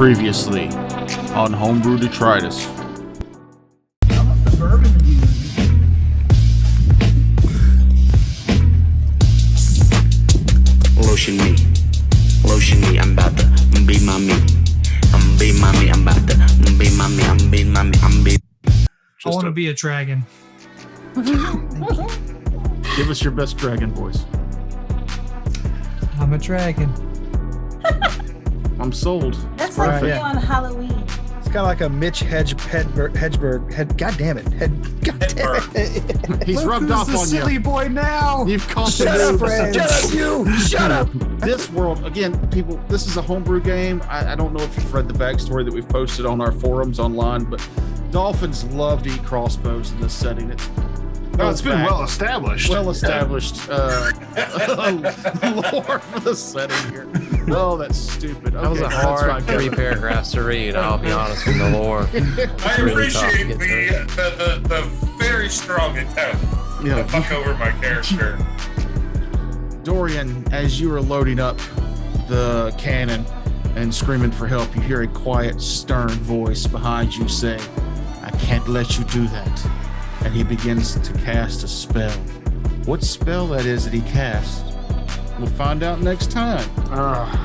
Previously on Homebrew Detritus. Lotion me, I'm about to be my me. I'm about to be my me, I want to be a dragon. Give us your best dragon voice. I'm a dragon. I'm sold. That's like Right, me yeah. on Halloween. It's kind of like a Mitch Hedberg. God damn it. He's rubbed off the on silly you. boy now. You've caught the Shut up, news. Fred. Shut up, you. Shut up. This world, again, people, this is a homebrew game. I don't know if you've read the backstory that we've posted on our forums online, but dolphins love to eat crossbows in this setting. It's been well established. Well established lore for the setting here. Oh, that's stupid. That was a hard 3 paragraphs to read, I'll be honest with the lore. I appreciate the very strong attempt to fuck over my character. Dorian, as you are loading up the cannon and screaming for help, you hear a quiet, stern voice behind you say, "I can't let you do that." And he begins to cast a spell. What spell that is that he casts, we'll find out next time.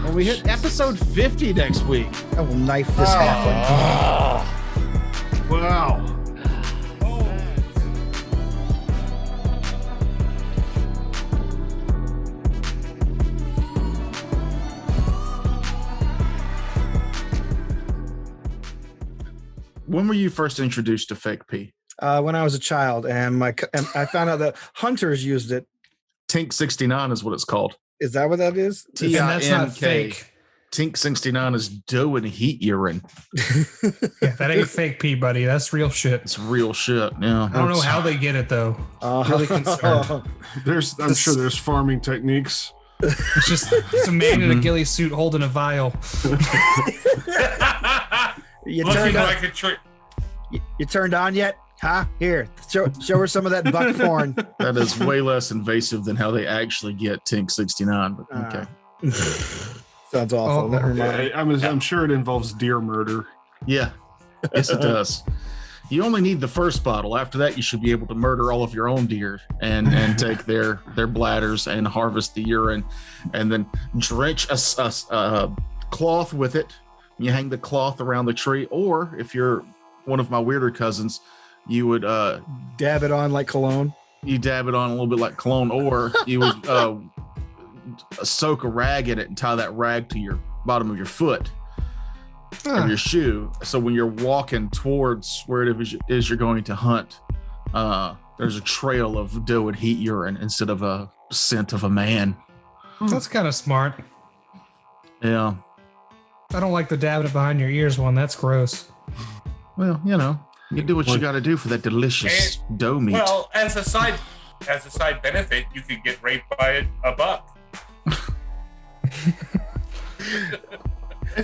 When we hit episode 50 next week. I will knife this halfling. Wow. When were you first introduced to fake pee? When I was a child, and I found out that hunters used it. Tink 69 is what it's called. Is that what that is? And that's not T-I-N-K. fake. Tink 69 is dough and heat urine. Yeah, that ain't fake pee, buddy. That's real shit. It's real shit. Yeah. I don't know how they get it though. Really concerned. I'm sure there's farming techniques. It's a man in a ghillie suit holding a vial. You Looking turned on, like a tree. you turned on yet? Huh? Here, show her some of that buckthorn. That is way less invasive than how they actually get Tink 69. But okay. Sounds awful. Oh, Never mind. I'm sure it involves deer murder. Yeah. Yes, it does. You only need the first bottle. After that, you should be able to murder all of your own deer and take their bladders and harvest the urine, and then drench a cloth with it. You hang the cloth around the tree, or if you're one of my weirder cousins, you would Dab it on like cologne. you dab it on a little bit like cologne, or you would soak a rag in it and tie that rag to your bottom of your foot or your shoe. So when you're walking towards where it is you're going to hunt, there's a trail of dough and heat urine instead of a scent of a man. That's kind of smart. Yeah. I don't like the dabbing it behind your ears one. That's gross. Well, you do what you got to do for that delicious dough meat. Well, as a side benefit, you could get raped by a buck.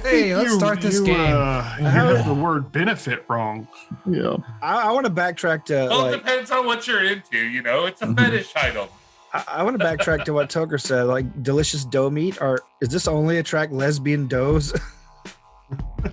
Hey, let's start this game. You have the word benefit wrong. Yeah. I want to backtrack to Well, it depends on what you're into. It's a fetish item. I want to backtrack to what Toker said, like delicious dough meat. Or is this only attract lesbian does?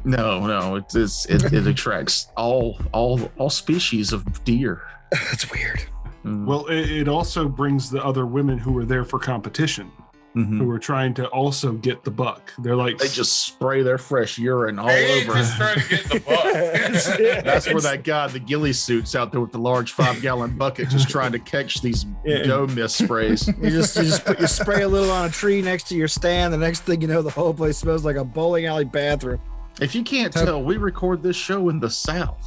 No, it attracts all species of deer. That's weird. Well, it also brings the other women who are there for competition, who are trying to also get the buck. They're like, They just spray their fresh urine all They ain't over. just trying to get the buck. That's where that guy, the ghillie suit's out there with the large 5-gallon bucket, just trying to catch these dough mist sprays. You spray a little on a tree next to your stand. The next thing you know, the whole place smells like a bowling alley bathroom. If you can't tell, we record this show in the South.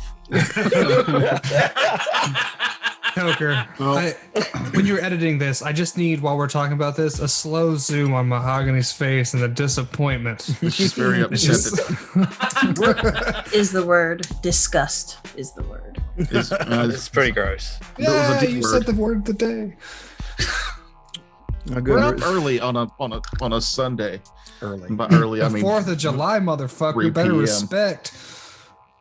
Toker, Well- when you're editing this, I just need, while we're talking about this, a slow zoom on Mahogany's face and the disappointment. She's very upset. Is the word. Disgust is the word. It's pretty gross. Yeah, deep you word. said the word of the day. We're up early on a Sunday. Early. And by early, I The mean 4th of July, motherfucker. 3 Better p.m. respect.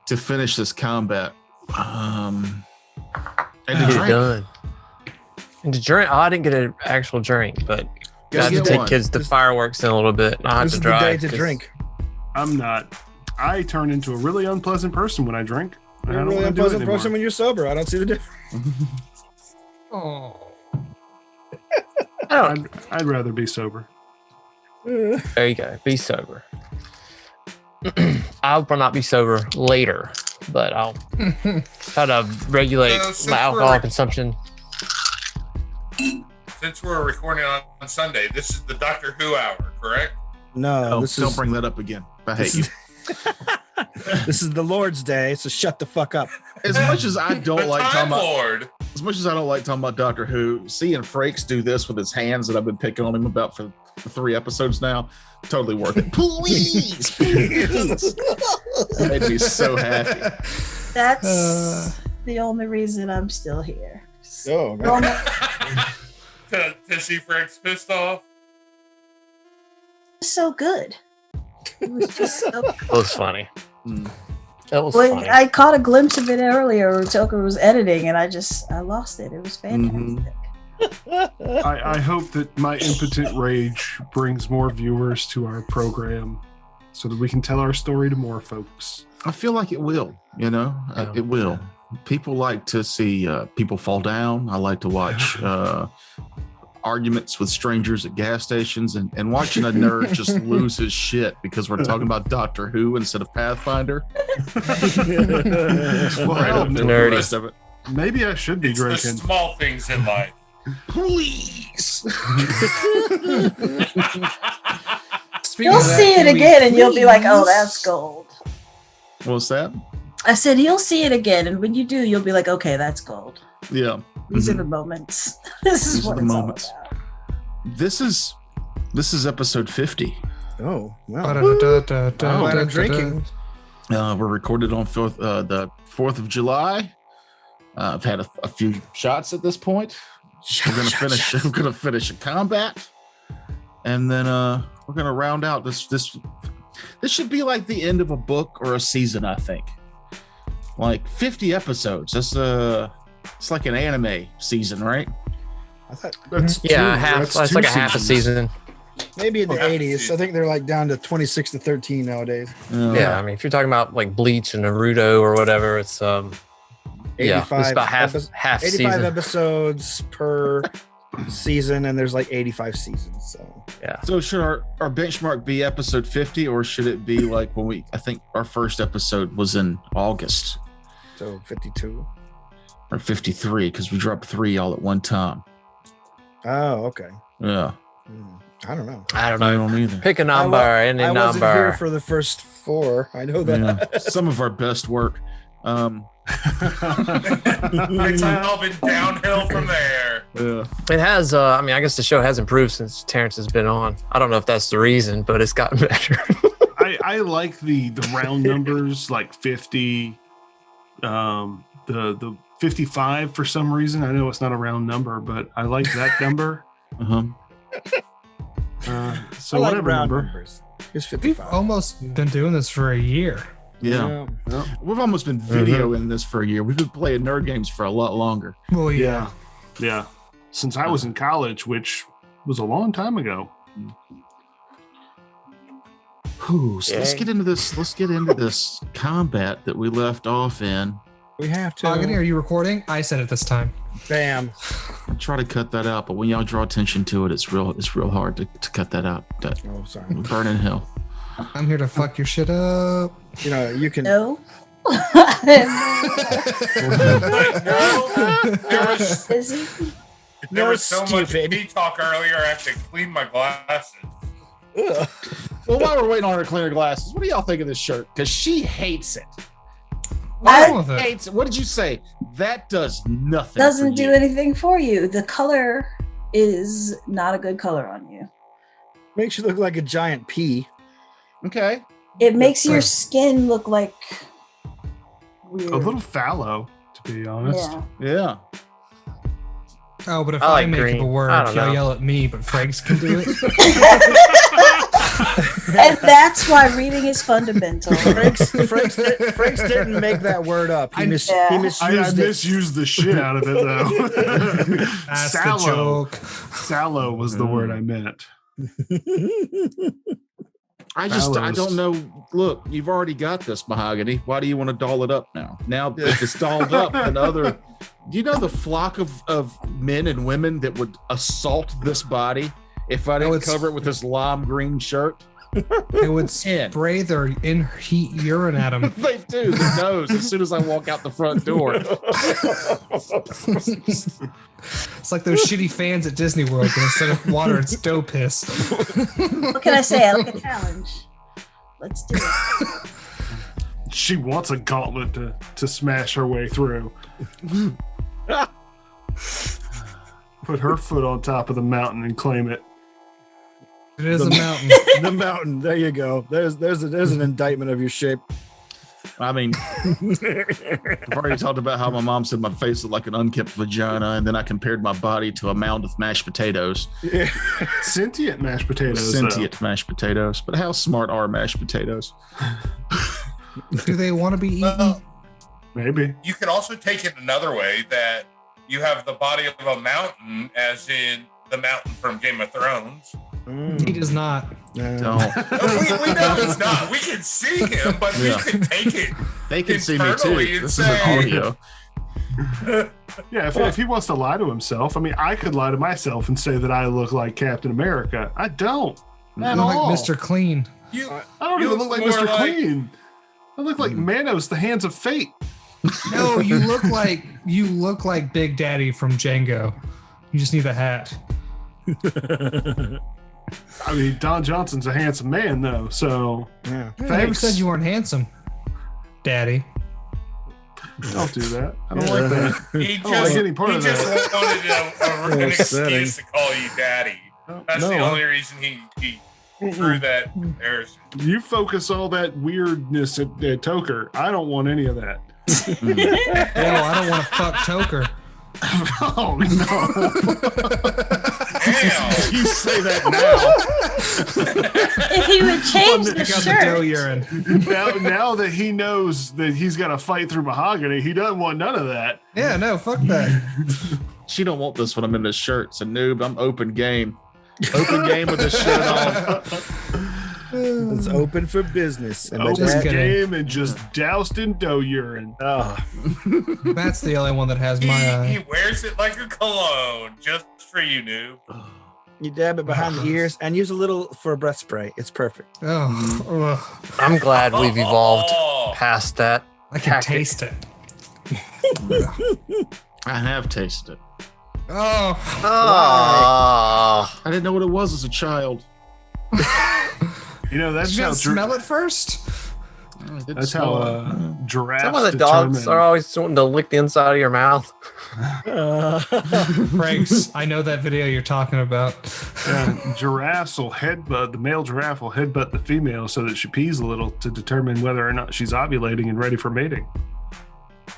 to finish this combat. And Get to it drink. done. And to drink, I didn't get an actual drink, but Gotta got to get take one. kids to fireworks in a little bit. I have This to is the drive. day to 'cause drink. I'm not. I turn into a really unpleasant person when I drink. You're a really unpleasant person when you're sober. I don't see the difference. Oh. I'd rather be sober. There you go. Be sober. I'll not be sober later, but I'll try to regulate my alcohol consumption. Since we're recording on Sunday, this is the Doctor Who hour, correct? No, Don't bring that up again. I hate you. This is the Lord's Day, so shut the fuck up. As much as I don't The like Time talking about, Lord. as much as I don't like talking about Doctor Who, seeing Frakes do this with his hands that I've been picking on him about for 3 episodes now, totally worth it. Please, please. It made me so happy. That's the only reason I'm still here. Oh, Well, man. to see Frank's pissed off. so good. It was just so good. It was funny. That was Well, funny. I caught a glimpse of it earlier when Toker was editing, and I lost it. It was fantastic. I hope that my impotent rage brings more viewers to our program so that we can tell our story to more folks. I feel like it will, it will. People like to see people fall down. I like to watch arguments with strangers at gas stations and watching a nerd just lose his shit because we're talking about Doctor Who instead of Pathfinder. Well, nerdy. The rest of it. maybe I should be It's the drinking. small things in life. Please. Speaking You'll of that, see it can we again, and you'll be like, "Oh, please- that's gold." What's that? I said, "You'll see it again, and when you do, you'll be like, okay, that's gold." Yeah. These are the moments. This is These are what the it's moments. all about. This is episode 50. Oh, wow. Glad I'm drinking. We're recorded on the 4th of July. I've had a few shots at this point. We're gonna finish a combat, and then we're gonna round out this. This should be like the end of a book or a season. I think, like 50 episodes. It's like an anime season, right? I thought That's Yeah, two- it's that's like two a half a seasons. season. maybe in the Okay. 80s. I think they're like down to 26 to 13 nowadays. Yeah, I mean, if you're talking about like Bleach and Naruto or whatever, it's yeah, it's 85 about half 85 season. episodes per season, and there's like 85 seasons. So Yeah, So should our benchmark be episode 50, or should it be like I think our first episode was in August 52. or 53 because we dropped 3 all at one time. Oh, okay. Yeah, I don't know. I don't I know. don't either. Pick a number, any I wasn't here number. for the first 4. I know that. Yeah, some of our best work. It's all been downhill from there. Yeah. It has. I mean, I guess the show has improved since Terrence has been on. I don't know if that's the reason, but it's gotten better. I like the round numbers, like 50, the 55 for some reason. I know it's not a round number, but I like that number. Uh-huh. So I like whatever round number. numbers. It's We've 55. almost been doing this for a year. Yeah. We've almost been videoing this for a year. We've been playing nerd games for a lot longer. Well, Yeah. Yeah. Since I was in college, which was a long time ago. Whew, so let's Yay. get into this. Let's get into this combat that we left off in. We have to. Agony, are you recording? I said it this time. Bam. I'll try to cut that out, but when y'all draw attention to it, it's real hard to cut that out. That Oh, sorry. burn in hell. I'm here to fuck your shit up. You know, you can. No. There was Is he? there No, was so much stupid. pee talk earlier. I had to clean my glasses. Ugh. Well, while we're waiting on her to clean her glasses, what do y'all think of this shirt? Because she hates it. What's wrong with it? Hates it. What did you say? That does nothing. Doesn't for do you. anything for you. The color is not a good color on you. Makes you look like a giant pea. Okay. It makes your skin look like weird. A little fallow, to be honest. Yeah. Yeah. Oh, but if I I, like make green. up a word, I don't y'all know. yell at me, but Franks can do it. And that's why reading is fundamental. Franks didn't make that word up. He, I- Yeah. he I misused it. misused the shit out of it though. That's Sallow. the joke. Sallow was the word I meant. I don't know. look, you've already got this mahogany. Why do you want to doll it up now? Now if it's dolled up, do you know the flock of men and women that would assault this body if I didn't cover it with this lime green shirt? They would spray their in-heat urine at him. They do, the nose, as soon as I walk out the front door. It's like those shitty fans at Disney World, but instead of water, it's dough piss. What can I say? I like a challenge. Let's do it. She wants a gauntlet to smash her way through. Put her foot on top of the mountain and claim it. It is a mountain. The mountain. There you go. There's an indictment of your shape. I mean, I've already talked about how my mom said my face looked like an unkempt vagina, and then I compared my body to a mound of mashed potatoes. Yeah. Sentient mashed potatoes. Sentient mashed potatoes. But how smart are mashed potatoes? Do they want to be eaten? Maybe. You could also take it another way, that you have the body of a mountain, as in the mountain from Game of Thrones. He does not. Don't. We know he's not. We can see him, but we can take it. They can see me internally too. and This is an say- audio. Yeah, if he wants to lie to himself, I mean, I could lie to myself and say that I look like Captain America. I don't. At Like all. Mr. Clean. I don't you even look like more Mr. like- Clean. I look like Manos, the hands of fate. No, you look like Big Daddy from Django. You just need a hat. I mean, Don Johnson's a handsome man, though, so Yeah. I never thanks. said you weren't handsome, Daddy. Don't do that. I don't like that. He I don't like any just, part he of just that. wanted an upsetting. excuse to call you daddy. That's No, the I- only reason he threw that comparison. You focus all that weirdness at Toker. I don't want any of that. No, I don't want to fuck Toker. Oh, no. Damn. You say that now. If he would change the Pick out the dough shirt, urine. Now that he knows that he's got to fight through mahogany, he doesn't want none of that. Yeah, no, fuck that. She don't want this when I'm in this shirt. It's a noob. I'm open game. Open game with this shirt on. It's open for business. And Open Just kidding. game and just doused in dough urine. That's the only one that has my He eye. wears it like a cologne just for you, noob. you dab it behind the ears and use a little for a breath spray. It's perfect. Oh, ugh. I'm glad we've evolved Oh. past that. I can Tactic. taste it. I have tasted it. Oh, Oh, I didn't know what it was as a child. You know, that's did you how not smell it first? I didn't that's smell how giraffes some of the dogs determine- are always wanting to lick the inside of your mouth. Franks, I know that video you're talking about. Giraffes will headbutt, the male giraffe will headbutt the female so that she pees a little to determine whether or not she's ovulating and ready for mating.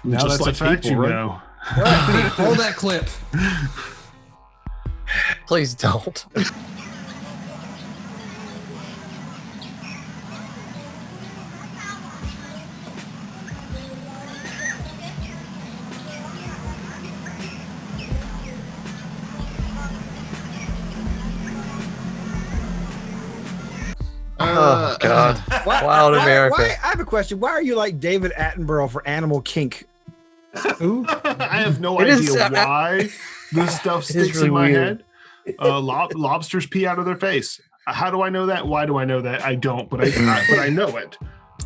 Now Just that's like a fact people, you right? know. Hey, hold that clip. Please don't. Oh God! Wild America. Why, I have a question. Why are you like David Attenborough for Animal Kink? Ooh. I have no It is- idea why this stuff It is sticks really in my weird. head. Lobsters pee out of their face. How do I know that? Why do I know that? I don't, but I know it.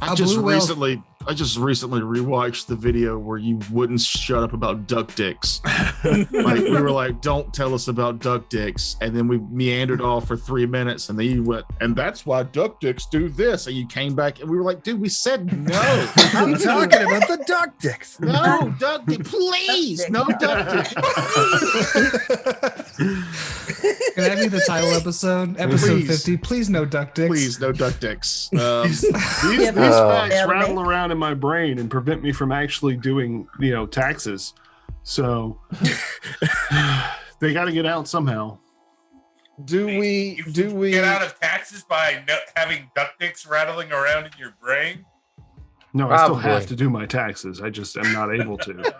I A just blue whale- recently rewatched the video where you wouldn't shut up about duck dicks. Like we were like, don't tell us about duck dicks. And then we meandered off for 3 minutes and then you went, and that's why duck dicks do this. And you came back and we were like, dude, we said no. I'm talking about the duck dicks. No, duck dick, please. No duck dick. Can that be the title episode? Episode Please. 50. Please, no duck dicks. Please, no duck dicks. These Yeah, facts yeah, rattle around in my brain and prevent me from actually doing, taxes. So they got to get out somehow. Do we Get out of taxes by having duck dicks rattling around in your brain? No, I still Probably. have to do my taxes. I just am not able to.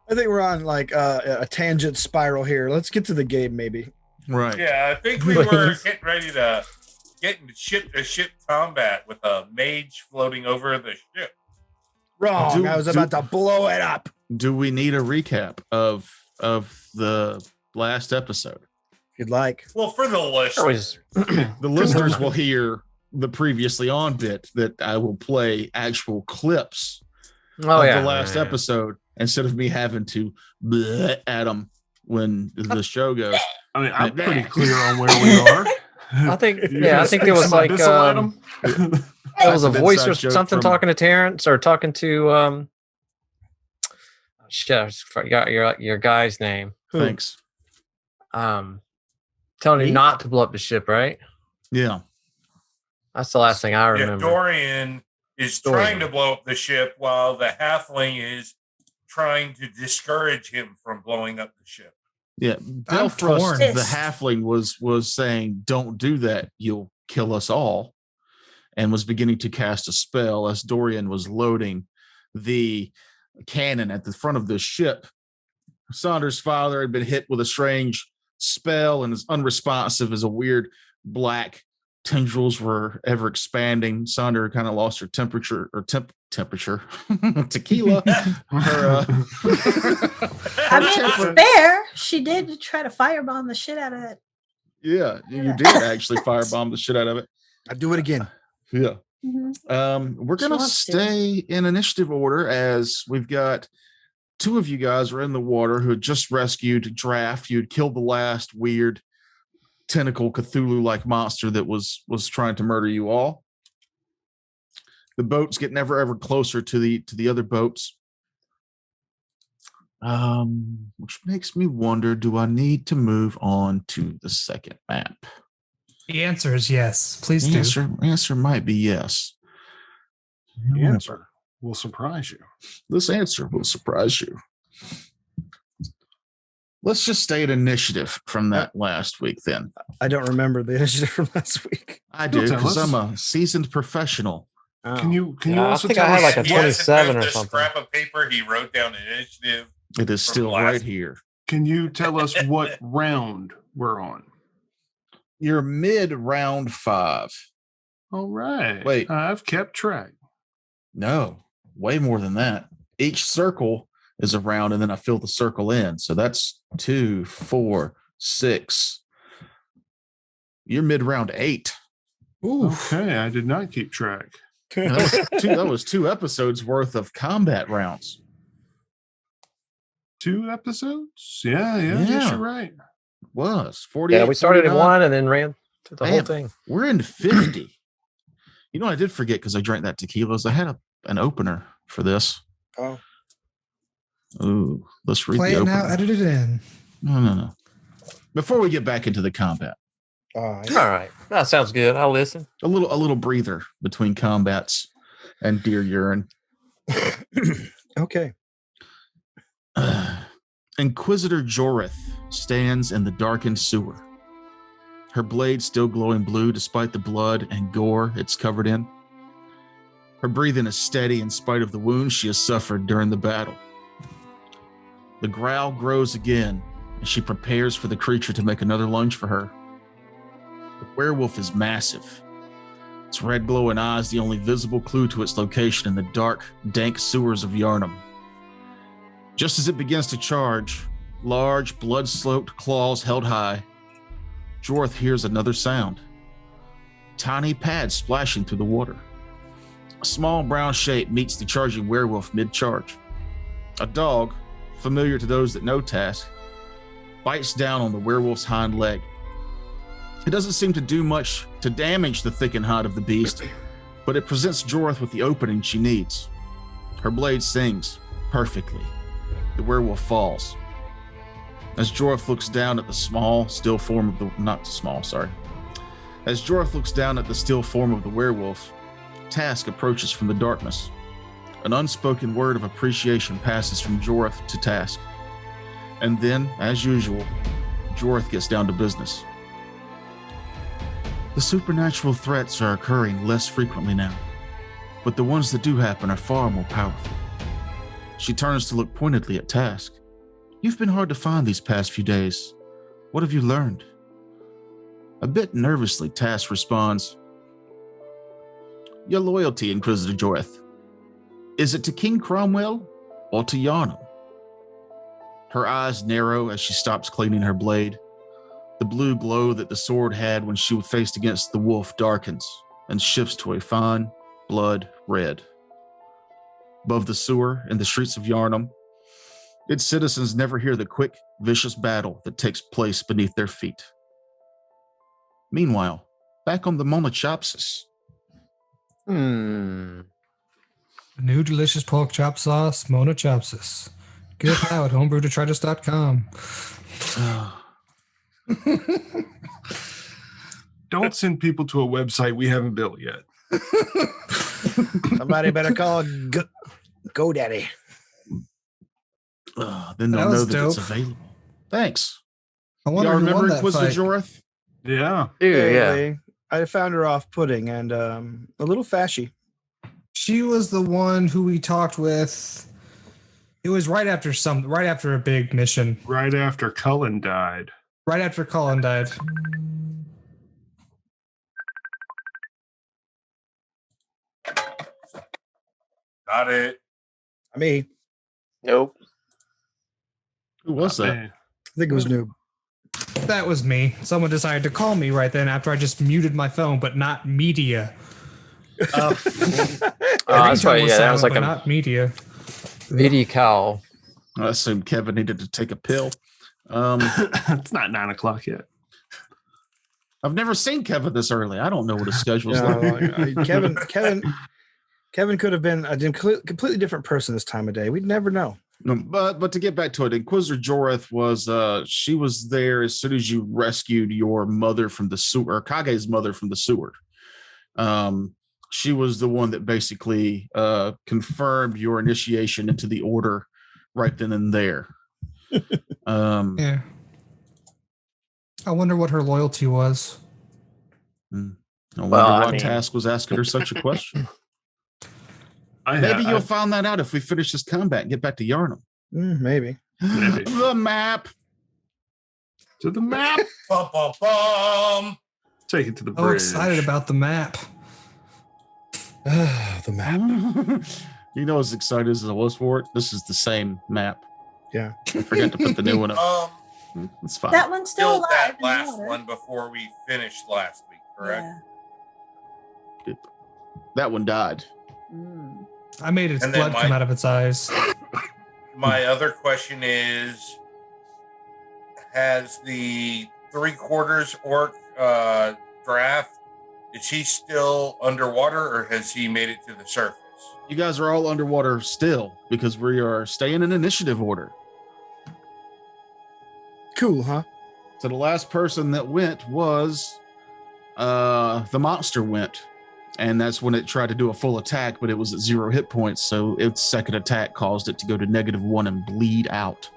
I think we're on like a tangent spiral here. Let's get to the game, maybe. Right. Yeah, I think we were getting ready to getting ship-to-ship combat with a mage floating over the ship. Wrong. I was about to blow it up. Do we need a recap of the last episode? If you'd like. Well, for the listeners, The listeners will hear the previously on bit that I will play actual clips of the last episode instead of me having to bleh at them when the show goes. I mean, I'm pretty clear on where we are. I think there was like there was a voice or something talking to Terrence or talking to shit, I forgot your guy's name. Thanks. Telling you not to blow up the ship, right? Yeah. That's the last thing I remember. Dorian is trying to blow up the ship while the halfling is trying to discourage him from blowing up the ship. Yeah. Belfrost, the halfling, was saying, "Don't do that. You'll kill us all," and was beginning to cast a spell as Dorian was loading the cannon at the front of the ship. Saunders' father had been hit with a strange spell and is unresponsive as a weird black tendrils were ever expanding. Saunders kind of lost her temperature tequila. I mean, it's fair. She did try to firebomb the shit out of it. Yeah, you did actually firebomb the shit out of it. I'd do it again. Yeah. Mm-hmm. We're gonna stay in initiative order as we've got two of you guys are in the water who had just rescued Draft. You'd killed the last weird tentacle Cthulhu-like monster that was trying to murder you all. The boats get ever closer to the other boats. Which makes me wonder, do I need to move on to the second map? The answer is yes. Please do. Answer might be yes. The answer will surprise you. This answer will surprise you. Let's just stay at initiative from that last week then. I don't remember the initiative from last week. I do, because I'm a seasoned professional. Oh. Can you I also think tell I had us? like a 27 or the something. scrap of paper he wrote down initiative. It is still right here. Can you tell us what round we're on? You're mid round 5. All right. Wait. I've kept track. No, way more than that. Each circle is a round, and then I fill the circle in. So that's 2, 4, 6. You're mid round 8. Ooh. Okay, I did not keep track. That was 2 episodes worth of combat rounds. 2 episodes? Yeah, yes, you're right. Was 48. Yeah, we started at 49. 1 and then ran through the whole thing. We're in 50. You know, I did forget because I drank that tequila. I had an opener for this. Oh. Ooh, let's read Play the it opener. now, edit it in. No. Before we get back into the combat, All right. That sounds good. I'll listen. a little breather between combats and deer urine. Okay. Inquisitor Jorith stands in the darkened sewer. Her blade still glowing blue despite the blood and gore it's covered in. Her breathing is steady in spite of the wounds she has suffered during the battle. The growl grows again as she prepares for the creature to make another lunge for her. The werewolf is massive. Its red glowing eyes the only visible clue to its location in the dark, dank sewers of Yarnum. Just as it begins to charge, large, blood-soaked claws held high, Jorth hears another sound. Tiny pads splashing through the water. A small brown shape meets the charging werewolf mid-charge. A dog, familiar to those that know Task, bites down on the werewolf's hind leg. It doesn't seem to do much to damage the thickened hide of the beast, but it presents Jorth with the opening she needs. Her blade sings perfectly. The werewolf falls. As Jorth looks down at the still form of the werewolf, Task approaches from the darkness. An unspoken word of appreciation passes from Jorth to Task. And then, as usual, Jorth gets down to business. The supernatural threats are occurring less frequently now, but the ones that do happen are far more powerful. She turns to look pointedly at Task. You've been hard to find these past few days. What have you learned? A bit nervously, Tass responds, "Your loyalty, Inquisitor Joreth. Is it to King Cromwell or to Yarnum?" Her eyes narrow as she stops cleaning her blade. The blue glow that the sword had when she faced against the wolf darkens and shifts to a fine blood red. Above the sewer in the streets of Yarnum, its citizens never hear the quick, vicious battle that takes place beneath their feet. Meanwhile, back on the Monachopsis. Hmm. New delicious pork chop sauce, Monachopsis. Get it now at homebrewdetritus.com. Don't send people to a website we haven't built yet. Somebody better call GoDaddy. Then they'll That know was that it's dope. available. Thanks. I wonder Y'all who won remember that Inquisitor fight. Joreth? Yeah. Dude, yeah. Vaguely. I found her off-putting and a little fashy. She was the one who we talked with. It was right after a big mission. Right after Cullen died. Right after Colin died. Got it. Me. Nope. Who was that? Man. I think it was Noob. That was me. Someone decided to call me right then after I just muted my phone, but not media. That's The right. ringtone Yeah, that was silent, like but a not media. VD cow. I assumed Kevin needed to take a pill. It's not 9 o'clock yet. I've never seen Kevin this early. I don't know what his schedule's No, like. Kevin could have been a completely different person this time of day. We'd never know. No, but to get back to it, Inquisitor Joreth was she was there as soon as you rescued your mother from the sewer, or Kage's mother from the sewer. She was the one that basically confirmed your initiation into the order right then and there. Yeah. I wonder what her loyalty was. I wonder Well, I why mean- Task was asking her such a question. I Maybe have, you'll find that out if we finish this combat and get back to Yarnum. Maybe. Maybe. The map. To the map. Bum, bum, bum. Take it to the Oh, bridge. excited about the map. The map. You know, as excited as I was for it, this is the same map. Yeah. I forgot to put the new one up. It's fine. That one's still Killed alive. that in the last water. one before we finished last week, correct? Yeah. That one died. Mm. I made its And then blood come my- out of its eyes. My other question is, has the 3/4 orc draft, is he still underwater or has he made it to the surface? You guys are all underwater still because we are staying in initiative order. Cool, huh? So the last person that went was the monster went. And that's when it tried to do a full attack, but it was at 0 hit points. So its second attack caused it to go to -1 and bleed out.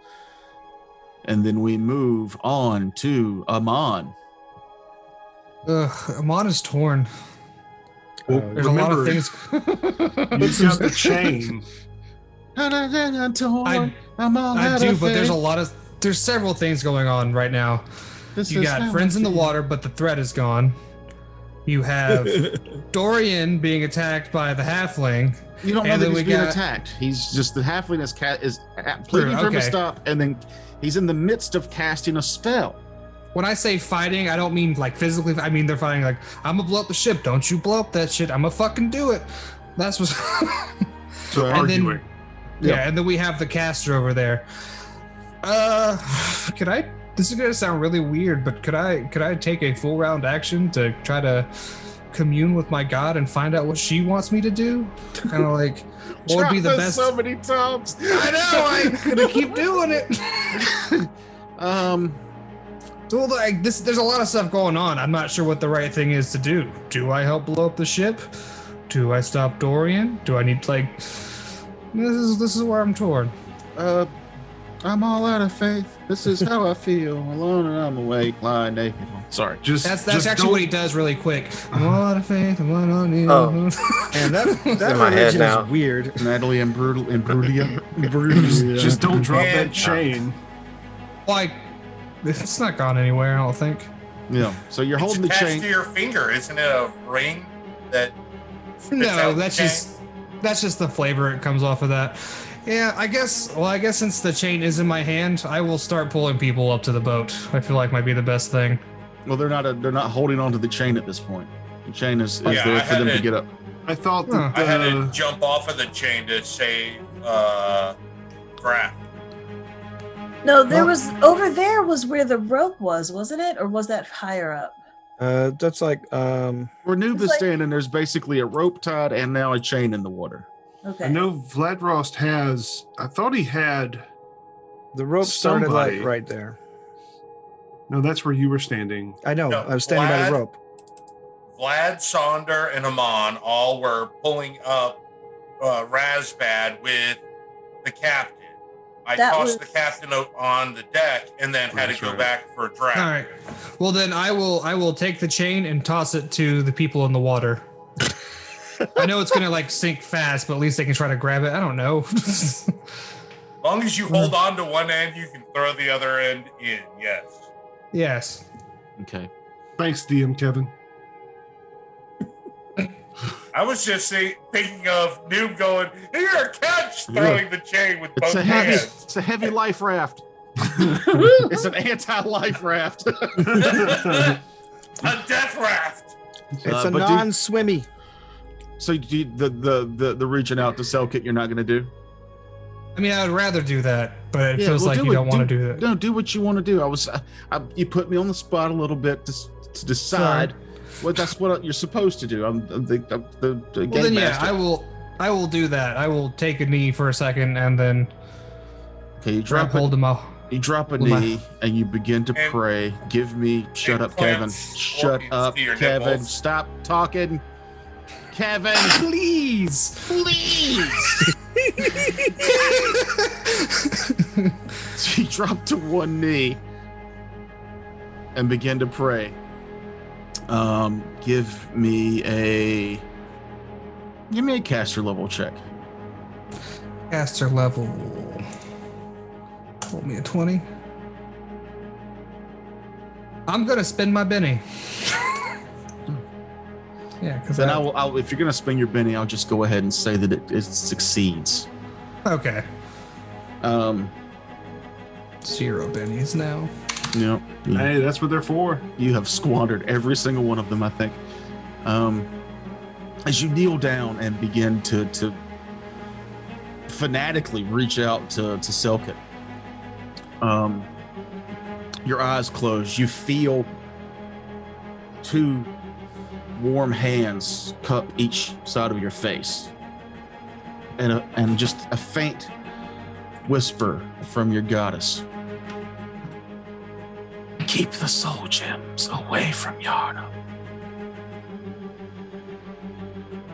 And then we move on to Amon. Ugh, Amon is torn. Well, There's a lot of remember, things. You've got the chain. I do, but there's several things going on right now. You got friends in the water, but the threat is gone. You have Dorian being attacked by the halfling. You don't know And that then he's we being got- attacked. He's just the halfling is pleading for him to okay. stop, and then he's in the midst of casting a spell. When I say fighting, I don't mean like physically. I mean they're fighting like, I'm gonna blow up the ship. Don't you blow up that shit. I'm gonna fucking do it. That's what's. So And then- arguing. Yeah, and then we have the caster over there. Could I? This is gonna sound really weird, but could I take a full round action to try to commune with my god and find out what she wants me to do? Kind of like, what would be the Tried this best? so many times. I know. I'm gonna keep doing it. So like this, there's a lot of stuff going on. I'm not sure what the right thing is to do. Do I help blow up the ship? Do I stop Dorian? Do I need to like? This is where I'm torn. I'm all out of faith. This is how I feel. Alone and I'm awake, lying naked. Sorry. Just That's just actually don't- what he does really quick. I'm all out of faith. I'm on you. Oh. And that in my head religion now. is weird. Natalie and Brudia. Just don't drop And- that chain. Like, it's not gone anywhere. I don't think. Yeah. So you're holding the attached chain to your finger, isn't it a ring that? No, that's just the flavor it comes off of that. Yeah, I guess. Well, I guess since the chain is in my hand, I will start pulling people up to the boat. I feel like might be the best thing. Well, they're not holding onto the chain at this point. The chain is there for them to get up. I thought that I had to jump off of the chain to save Graf. No, there was over there was where the rope was, wasn't it? Or was that higher up? That's like Where Noob is standing, there's basically a rope tied and now a chain in the water. Okay. I know Vladrost has. I thought he had. the rope started Somebody. like right there. No, that's where you were standing. I know. No, I was standing by the Vlad- rope. Vlad, Sonder, and Amon all were pulling up Razbad with the captain. I tossed the captain on the deck and then had to go back for a drag. All right. Well, then I will take the chain and toss it to the people in the water. I know it's gonna like sink fast, but at least they can try to grab it. I don't know. As long as you hold on to one end, you can throw the other end in. Yes. Yes. Okay. Thanks, DM Kevin. I was just thinking of Noob going, "Here, catch!" throwing the chain with both hands. It's a heavy life raft. It's an anti-life raft. A death raft. It's a non-swimmy. So the reaching out to Selkit, you're not going to do? I mean, I would rather do that, but it feels like you don't want to do that. No, do what you want to do. You put me on the spot a little bit to decide. Sorry. Well, that's what you're supposed to do. I'm the game Well, then master. I will do that. I will take a knee for a second and then Okay, grab hold of my. You drop a knee and you begin to pray. Give me. Shut up, Kevin. Shut up, Kevin. Nipples. Stop talking, Kevin. Please. So you drop to one knee and begin to pray. Give me a caster level check. Caster level. Hold me a 20. I'm gonna spin my Benny. Yeah, because Then I'll if you're gonna spin your Benny, I'll just go ahead and say that it succeeds. Okay. 0 bennies now. Yep. Hey, that's what they're for. You have squandered every single one of them, I think. As you kneel down and begin to fanatically reach out to Selkit, your eyes close. You feel two warm hands cup each side of your face, and just a faint whisper from your goddess. Keep the soul gems away from Yarnum.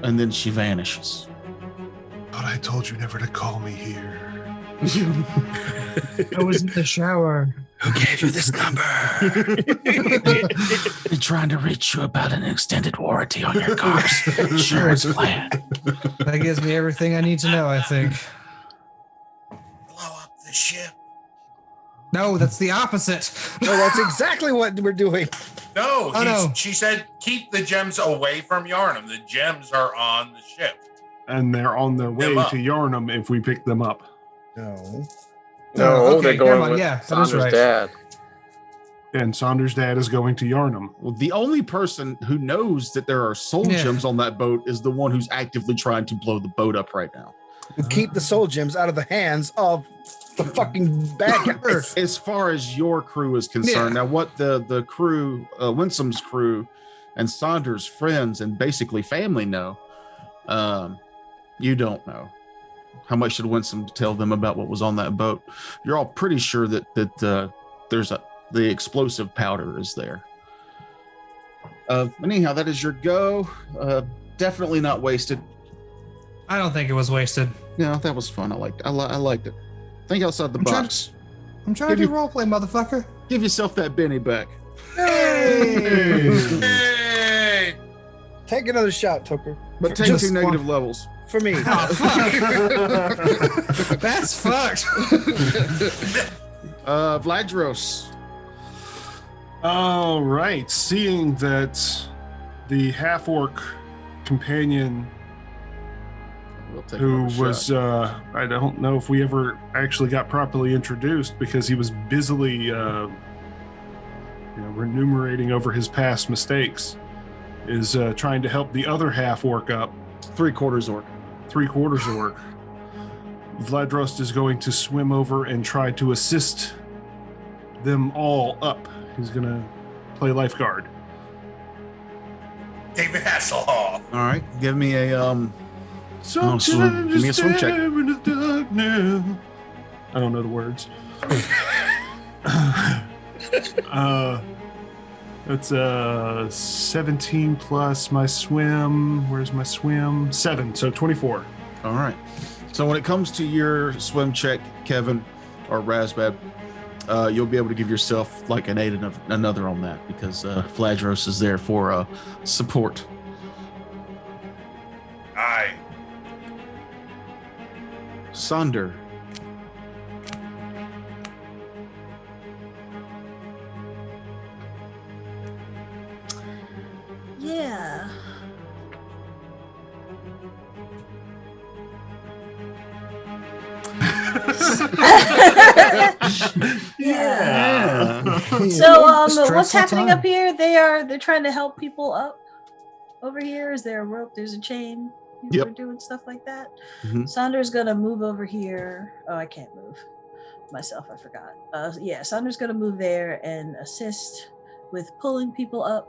And then she vanishes. But I told you never to call me here. I was in the shower. Who gave you this number? Been trying to reach you about an extended warranty on your car's insurance plan. That gives me everything I need to know, I think. Blow up the ship. No, that's the opposite. No, that's exactly what we're doing. No, no. She said keep the gems away from Yarnum. The gems are on the ship. And they're on their way Them up. to Yarnum if we pick them up. No. No, okay, they're going never mind. with Yeah, that is Saunders' right. dad. And Saunders' dad is going to Yarnum. Well, the only person who knows that there are soul gems on that boat is the one who's actively trying to blow the boat up right now. Keep the soul gems out of the hands of the fucking bad guys. As far as your crew is concerned, now what the crew, Winsome's crew, and Saunders' friends and basically family know, you don't know. How much should Winsome tell them about what was on that boat? You're all pretty sure that there's the explosive powder is there. Anyhow, that is your go. Definitely not wasted. I don't think it was wasted. No, that was fun. I liked it. Think outside the box. I'm trying to do roleplay, motherfucker. Give yourself that Benny back. Hey! Take another shot, Tucker. But take Just 2 negative levels. For me. Oh, fuck. That's fucked. Vladros. All right. Seeing that the half-orc companion who was, I don't know if we ever actually got properly introduced because he was busily remunerating over his past mistakes, is trying to help the other half-orc up. 3/4 orc. 3/4 orc. Vladrost is going to swim over and try to assist them all up. He's going to play lifeguard. David Hasselhoff. All right, give me a Sometimes give me a swim check. in the dark now. I don't know the words. That's 17 plus my swim. Where's my swim? 7, so 24. All right. So when it comes to your swim check, Kevin or Razbad, you'll be able to give yourself like an 8 and another on that because Vladros is there for support. Aye. Sonder. Yeah. Yeah. So what's happening up here? They're trying to help people up over here. Is there a rope? There's a chain. People Yep. are doing stuff like that. Mhm. Saunder's gonna move over here. Oh, I can't move myself. I forgot. Saunder's gonna move there and assist with pulling people up,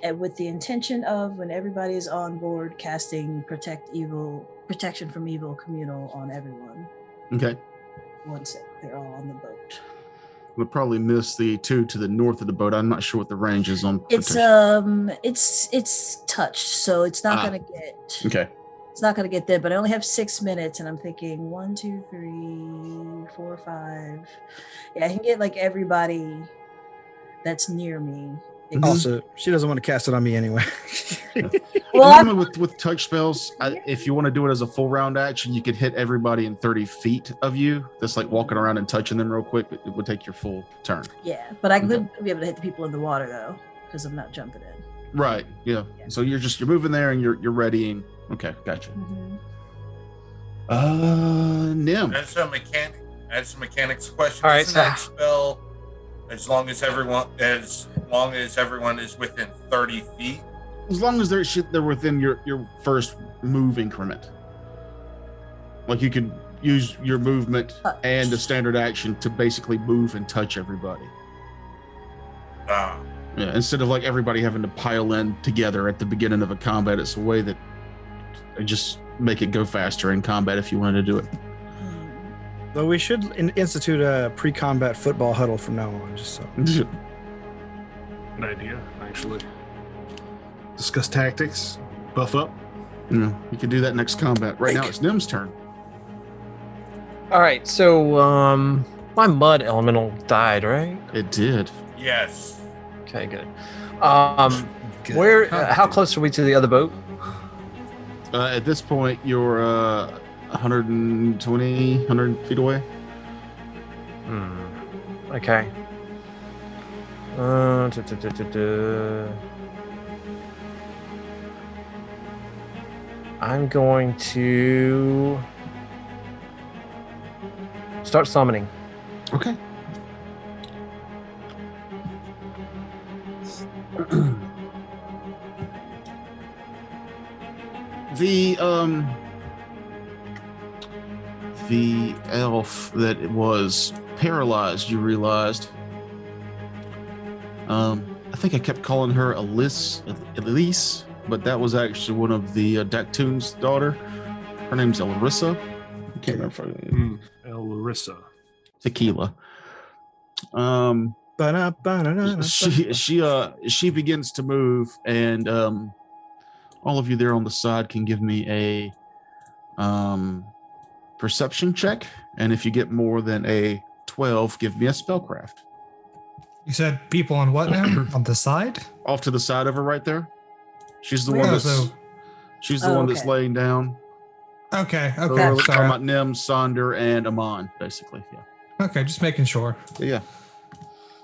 and with the intention of, when everybody is on board, casting protection from evil communal on everyone. Okay. Once they're all on the boat. We'll probably miss the 2 to the north of the boat. I'm not sure what the range is on. It's touched, so it's not gonna get. Okay. It's not gonna get there, but I only have 6 minutes, and I'm thinking 1, 2, 3, 4, 5. Yeah, I can get like everybody that's near me. Also, she doesn't want to cast it on me anyway. Well, normally with touch spells, if you want to do it as a full round action, you could hit everybody in 30 feet of you. That's like walking around and touching them real quick. It would take your full turn. yeah, but I could be able to hit the people in the water though, because I'm not jumping in. Right. Yeah. So you're moving there and you're readying. Okay. Gotcha. Nim. That's a mechanics question. All right, Isn't that spell as long as everyone is within 30 feet? As long as they're within your first move increment. Like you could use your movement and the standard action to basically move and touch everybody. Yeah, instead of like everybody having to pile in together at the beginning of a combat, it's a way that just make it go faster in combat if you wanted to do it. Though we should institute a pre-combat football huddle from now on, just so. Good idea, actually. Discuss tactics, buff up. Yeah, you can do that next combat. Right now it's Nim's turn. All right, so my mud elemental died, right? It did. Yes. Okay, good. Where? How close are we to the other boat? At this point, you're 100 feet away. Okay. I'm going to start summoning. Okay. The elf that was paralyzed, you realized. I think I kept calling her Elise, but that was actually one of the Daktoon's daughter. Her name's Larissa. I can't remember. Larissa. Tequila. She begins to move, and all of you there on the side can give me a perception check, and if you get more than a 12, give me a spellcraft. You said people on what now? On the side? Off to the side of her, right there. She's the one that's laying down. Okay. So we're talking about Nim, Sonder, and Amon, basically. Yeah. Okay, just making sure. Yeah.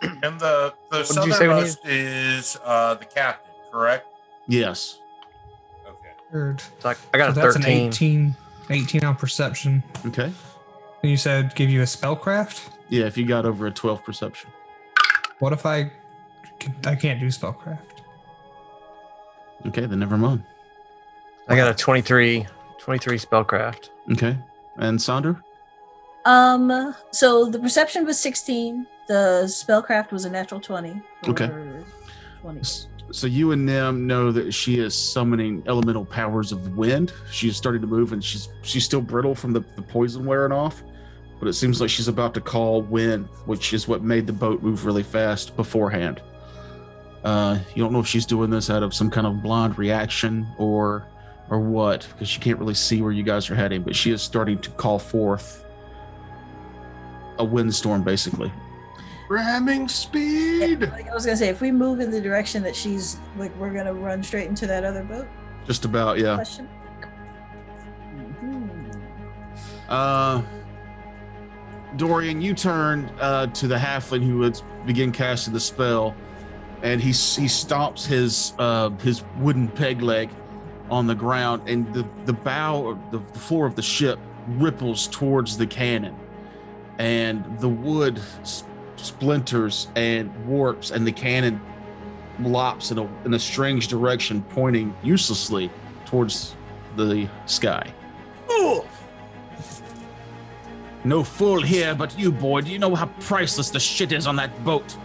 And the southernmost is the captain, correct? Yes. Okay. So I got a that's 13. An 18 on perception. Okay. And you said give you a spellcraft? Yeah, if you got over a 12 perception. What if I can't do spellcraft? Okay, then never mind. I got a 23 spellcraft. Okay. And Sonder? So the perception was 16. The spellcraft was a natural 20. Okay. 20. So you and them know that she is summoning elemental powers of wind. She is starting to move, and she's still brittle from the poison wearing off. But it seems like she's about to call wind, which is what made the boat move really fast beforehand. You don't know if she's doing this out of some kind of blind reaction or what, because she can't really see where you guys are heading. But she is starting to call forth a windstorm, basically. Ramming speed. Yeah, like I was gonna say, if we move in the direction that she's like, we're gonna run straight into that other boat. Just about, yeah. Question. Dorian, you turn to the halfling who would begin casting the spell, and he stomps his wooden peg leg on the ground, and the bow, the floor of the ship ripples towards the cannon, and the wood splinters and warps, and the cannon lops in a strange direction, pointing uselessly towards the sky. Ooh. No fool here but you, boy. Do you know how priceless the shit is on that boat?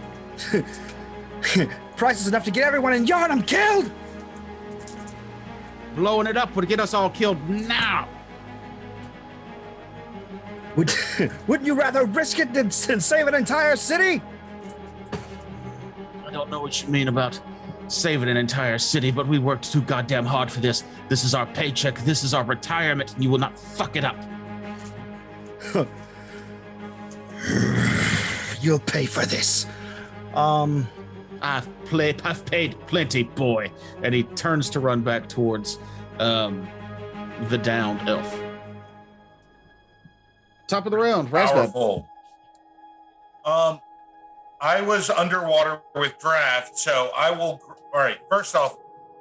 Priceless enough to get everyone in Yarnum killed! Blowing it up would get us all killed now. Wouldn't you rather risk it than save an entire city? I don't know what you mean about saving an entire city, but we worked too goddamn hard for this. This is our paycheck. This is our retirement, and you will not fuck it up. You'll pay for this. I've paid plenty, boy. And he turns to run back towards the downed elf. Top of the round, Razbad. Powerful. I was underwater with Draft, so I will. All right. First off,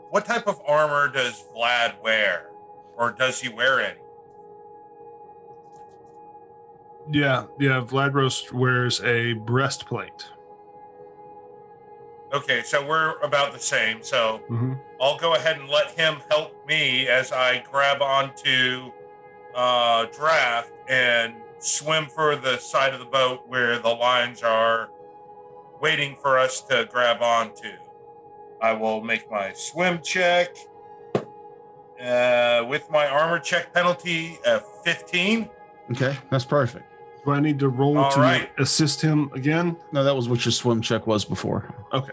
what type of armor does Vlad wear, or does he wear any? Yeah. Vladros wears a breastplate. Okay, so we're about the same. So I'll go ahead and let him help me as I grab onto Draft and swim for the side of the boat where the lines are waiting for us to grab onto. I will make my swim check with my armor check penalty of 15. Okay, that's perfect. Do I need to roll assist him again? No, that was what your swim check was before. Okay.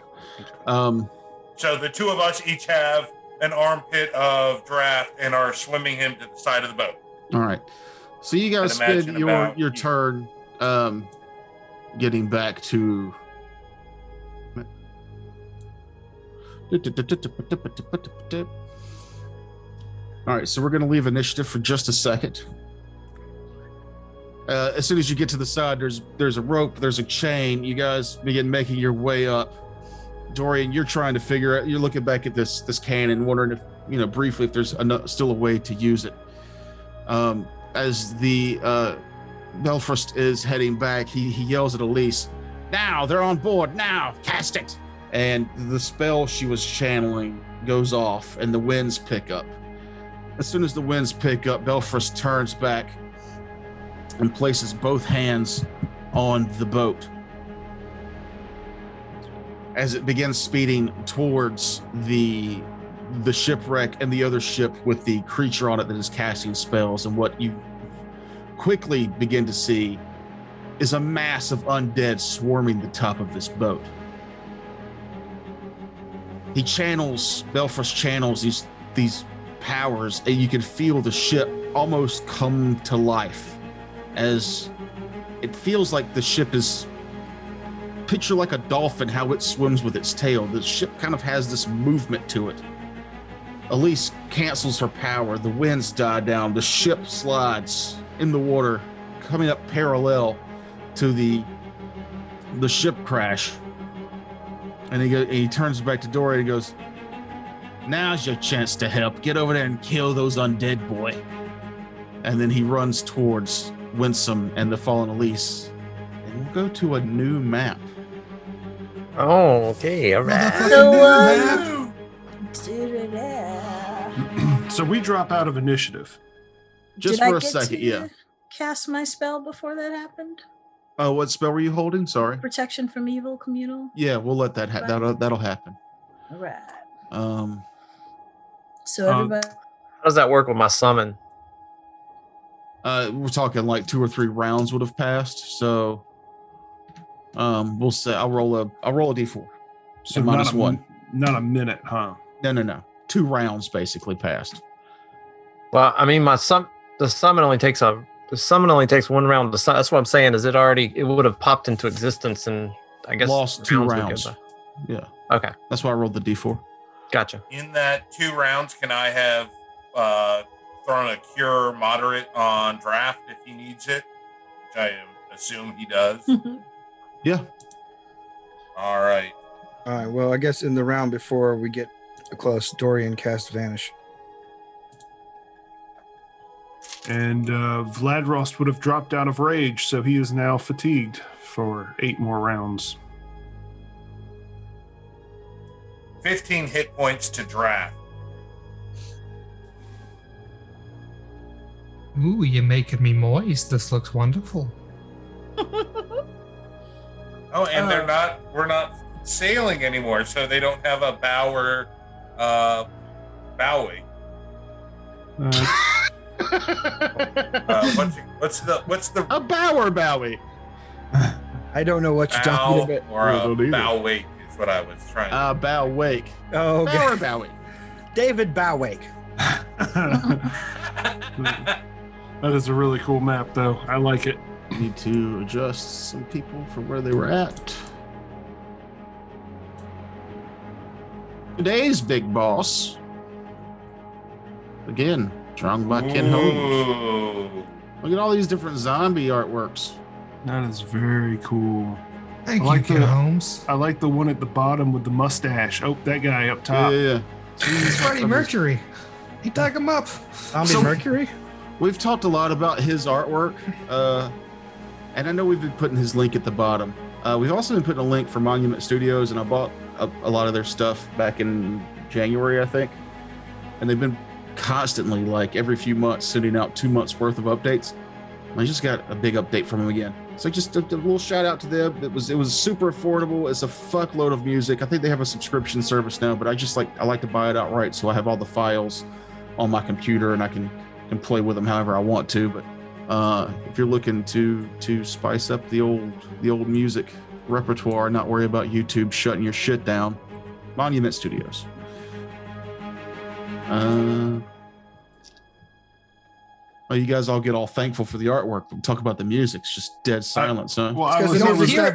So the two of us each have an armpit of Draft and are swimming him to the side of the boat. All right. So you guys spend your turn getting back to... All right, so we're going to leave initiative for just a second. As soon as you get to the side, there's a rope, there's a chain. You guys begin making your way up. Dorian, you're trying to figure out. You're looking back at this cannon, wondering if briefly if there's still a way to use it. As the Belfast is heading back, he yells at Elise, "Now they're on board! Now cast it!" And the spell she was channeling goes off, and the winds pick up. As soon as the winds pick up, Belfast turns back and places both hands on the boat as it begins speeding towards the shipwreck and the other ship with the creature on it that is casting spells. And what you quickly begin to see is a mass of undead swarming the top of this boat. Belfast channels these powers, and you can feel the ship almost come to life as it feels like the ship is, picture like a dolphin, how it swims with its tail. The ship kind of has this movement to it. Elise cancels her power. The winds die down. The ship slides in the water, coming up parallel to the the ship crash. And he turns back to Dory and goes, "Now's your chance to help. Get over there and kill those undead, boy." And then he runs towards Winsome and the fallen Elise. And we'll go to a new map. Oh, okay. All right. So we drop out of initiative. Just for a second, yeah. Cast my spell before that happened. Oh, what spell were you holding? Sorry. Protection from evil communal. Yeah, we'll let that that'll happen. All right. So How does that work with my summon? We're talking like 2 or 3 rounds would have passed. So, we'll say I'll roll a d4. So -1. Not a minute, huh? No. 2 rounds basically passed. Well, I mean, the summon only takes 1 round. That's what I'm saying. Is it would have popped into existence and I guess lost 2 rounds. Yeah. Okay. That's why I rolled the d4. Gotcha. In that 2 rounds, can I have thrown a cure moderate on Draft if he needs it? Which I assume he does. Yeah. All right. All right. Well, I guess in the round before we get close, Dorian cast Vanish. And Vladrost would have dropped out of rage, so he is now fatigued for 8 more rounds. 15 hit points to Draft. Ooh, you're making me moist. This looks wonderful. Oh, and we're not sailing anymore, so they don't have a bow weight. What's the a bower bowie? I don't know what you're talking about. Or a bow weight is what I was trying to bow wake. Oh, okay. Bower bowie. David Bowake. That is a really cool map, though. I like it. Need to adjust some people for where they were at. Today's big boss, again, drawn by Ken Holmes. Look at all these different zombie artworks. That is very cool. Thank you, Ken Holmes. I like the one at the bottom with the mustache. Oh, that guy up top. Yeah. It's Freddie Mercury. He dug him up. Zombie Mercury? We've talked a lot about his artwork, and I know we've been putting his link at the bottom. We've also been putting a link for Monument Studios, and I bought a lot of their stuff back in January, I think. And they've been constantly, like every few months, sending out 2 months worth of updates. I just got a big update from them again. So just a little shout out to them. It was super affordable. It's a fuckload of music. I think they have a subscription service now, but I like to buy it outright, so I have all the files on my computer and I can play with them however I want to. But if you're looking to spice up the old music repertoire, not worry about YouTube shutting your shit down, Monument Studios. You guys all get all thankful for the artwork. But talk about the music. It's just dead silence, huh? Well, I was unmuting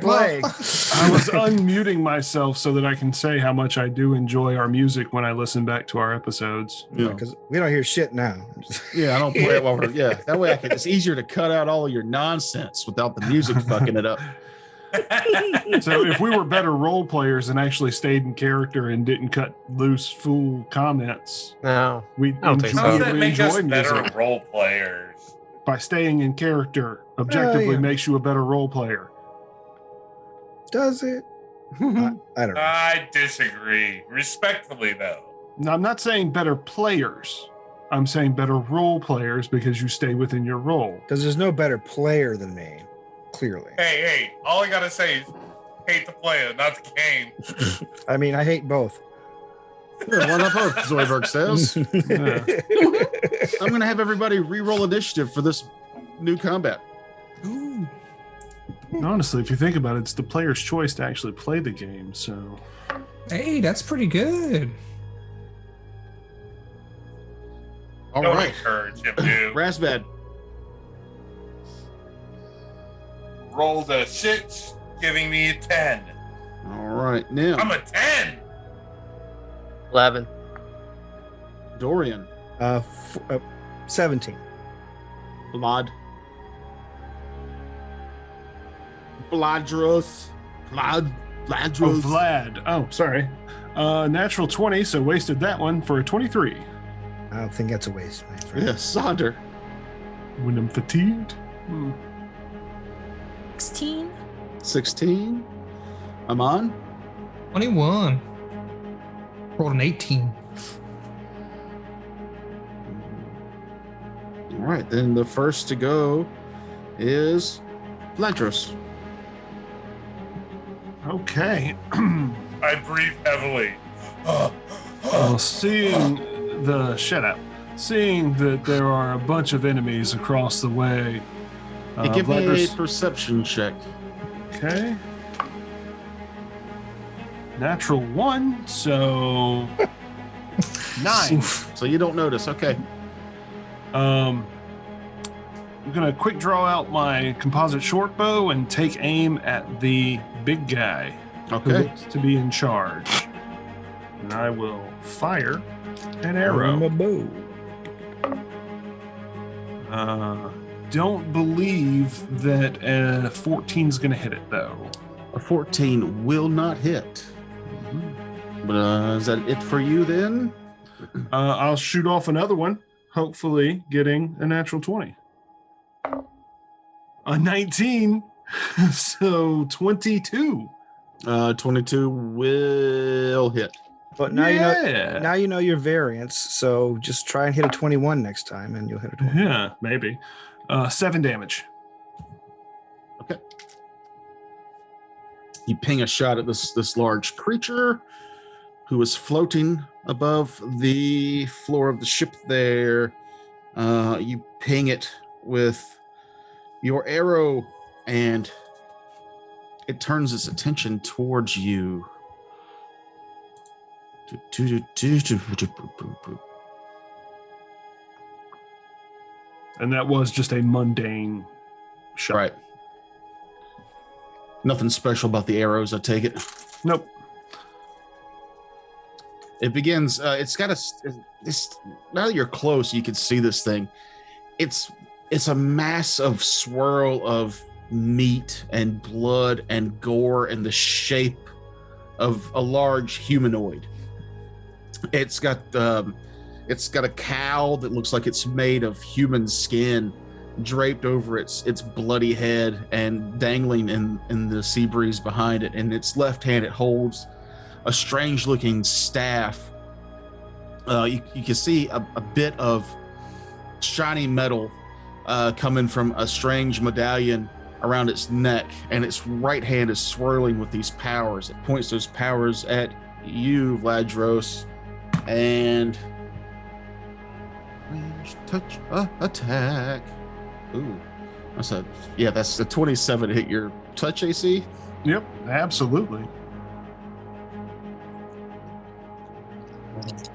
myself so that I can say how much I do enjoy our music when I listen back to our episodes. Yeah, because we don't hear shit now. Yeah, I don't play it while we're that way it's easier to cut out all of your nonsense without the music fucking it up. So if we were better role players and actually stayed in character and didn't cut loose fool comments, we'd make us better role players. By staying in character objectively makes you a better role player. Does it? I don't know. I disagree. Respectfully, though. No, I'm not saying better players. I'm saying better role players because you stay within your role. Because there's no better player than me. Clearly. Hey, all I gotta say is hate the player, not the game. I mean, I hate both. Sure, one of both, Zoidberg says. I'm gonna have everybody re-roll initiative for this new combat. Ooh. Honestly, if you think about it, it's the player's choice to actually play the game, so. Hey, that's pretty good. All Don't right. encourage him, dude. Razbad. Rolled a 6, giving me a 10. All right, now. I'm a 10. 11. Dorian. 17. Vladros. Vlad. Oh, Vlad. Oh, sorry. Natural 20, so wasted that one for a 23. I don't think that's a waste, my friend. Yes, Sonder. When I'm fatigued. 16. 16. Amon. 21. Rolled an 18. All right, then the first to go is Lantros. Okay. I breathe heavily. Well, seeing that there are a bunch of enemies across the way. Hey, give me a Vladros- perception check. Okay. Natural 1, so 9. So you don't notice. Okay. I'm gonna quick draw out my composite short bow and take aim at the big guy who Okay. looks to be in charge. And I will fire an arrow. My bow. Don't believe that 14 is gonna hit it though. A 14 will not hit. But is that it for you then? I'll shoot off another one, hopefully getting a natural 20. A 19, so 22. 22 will hit. But now you know your variance, so just try and hit a 21 next time, and you'll hit a 20. Yeah, maybe. 7 damage. Okay. You ping a shot at this large creature who is floating above the floor of the ship there. You ping it with your arrow, and it turns its attention towards you. And that was just a mundane shot. Right. Nothing special about the arrows, I take it. Nope. It begins. It's got now that you're close, you can see this thing. It's a mass of swirl of meat and blood and gore in the shape of a large humanoid. It's got a cowl that looks like it's made of human skin draped over its bloody head and dangling in the sea breeze behind it. In its left hand, it holds a strange looking staff. You can see a bit of shiny metal coming from a strange medallion around its neck, and its right hand is swirling with these powers. It points those powers at you, Vladros, and range touch attack. Ooh, that's the 27 to hit your touch AC. Yep, absolutely.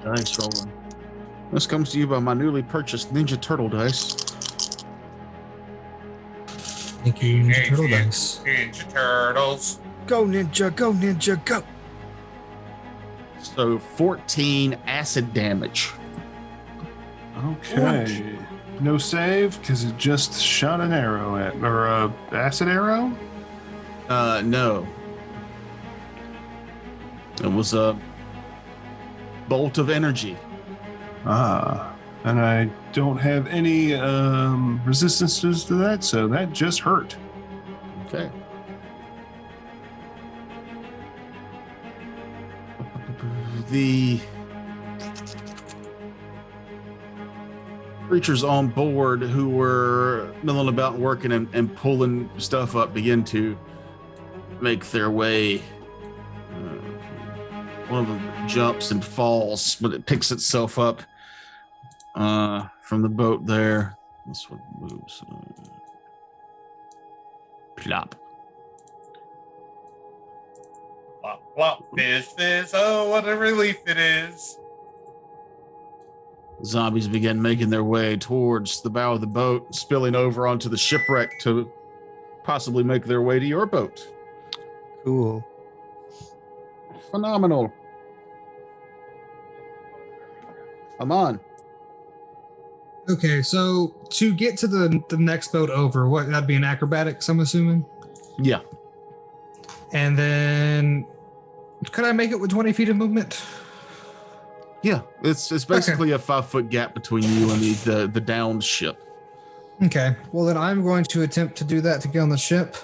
Dice rolling. This comes to you by my newly purchased Ninja Turtle dice. Thank you, Ninja Turtle dice. Ninja Turtles. Go, Ninja, go, Ninja, go. So 14 acid damage. Okay. No save because it just shot an arrow at, or a acid arrow. No. It was a bolt of energy. And I don't have any resistances to that, so that just hurt. Okay. The creatures on board who were milling about and working and pulling stuff up begin to make their way. One of them jumps and falls, but it picks itself up from the boat there. This one moves. Plop. Plop, plop, fizz, oh, what a relief it is. Zombies begin making their way towards the bow of the boat, spilling over onto the shipwreck to possibly make their way to your boat. Cool. Phenomenal. Amon. Okay, so to get to the next boat over, that'd be an acrobatics, I'm assuming? Yeah. And then, could I make it with 20 feet of movement? Yeah, it's basically a 5-foot gap between you and the downed ship. Okay, well then I'm going to attempt to do that to get on the ship.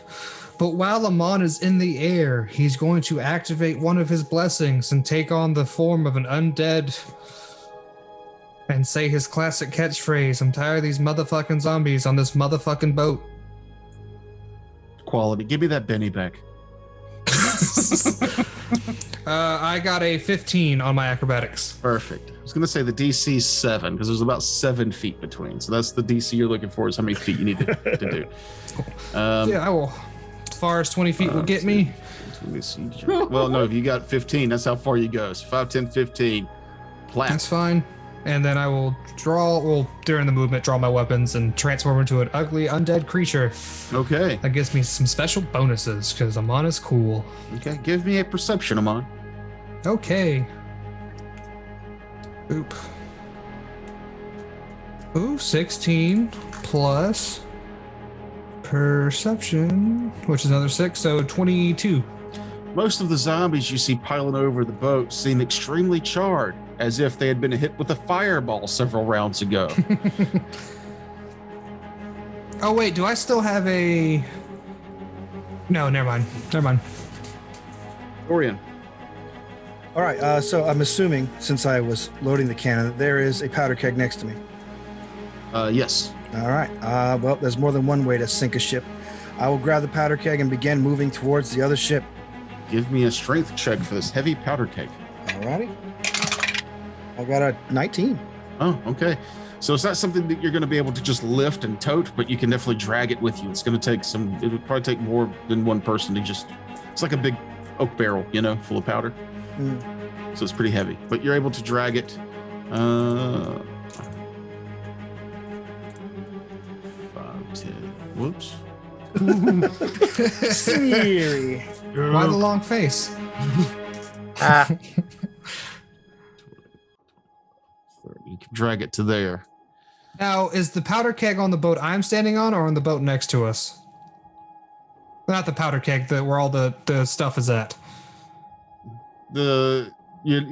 But while Amon is in the air, he's going to activate one of his blessings and take on the form of an undead and say his classic catchphrase, I'm tired of these motherfucking zombies on this motherfucking boat. Quality. Give me that Benny back. I got a 15 on my acrobatics. Perfect. I was going to say the DC is 7 because there's about 7 feet between. So that's the DC you're looking for, is how many feet you need to do. Yeah, I will. As far as 20 feet will get me. Well, no, if you got 15, that's how far you go. So 5, 10, 15. Plat. That's fine. And then I will during the movement, draw my weapons and transform into an ugly undead creature. Okay. That gives me some special bonuses because Amon is cool. Okay, give me a perception, Amon. Okay. Oop. Ooh, 16 plus perception, which is another 6, so 22. Most of the zombies you see piling over the boat seem extremely charred, as if they had been hit with a fireball several rounds ago. Oh, wait, do I still have a... No, never mind. Dorian. All right, so I'm assuming, since I was loading the cannon, there is a powder keg next to me. Yes. All right. Well, there's more than one way to sink a ship. I will grab the powder keg and begin moving towards the other ship. Give me a strength check for this heavy powder keg. All righty. I got a 19. Oh, okay. So it's not something that you're going to be able to just lift and tote, but you can definitely drag it with you. It's going to take it would probably take more than one person to just, it's like a big oak barrel, full of powder. So it's pretty heavy, but you're able to drag it. 5, 10. Whoops. Siri. Why the long face? 30. You can drag it to there. Now, is the powder keg on the boat I'm standing on or on the boat next to us? Not the powder keg, where all the stuff is at. You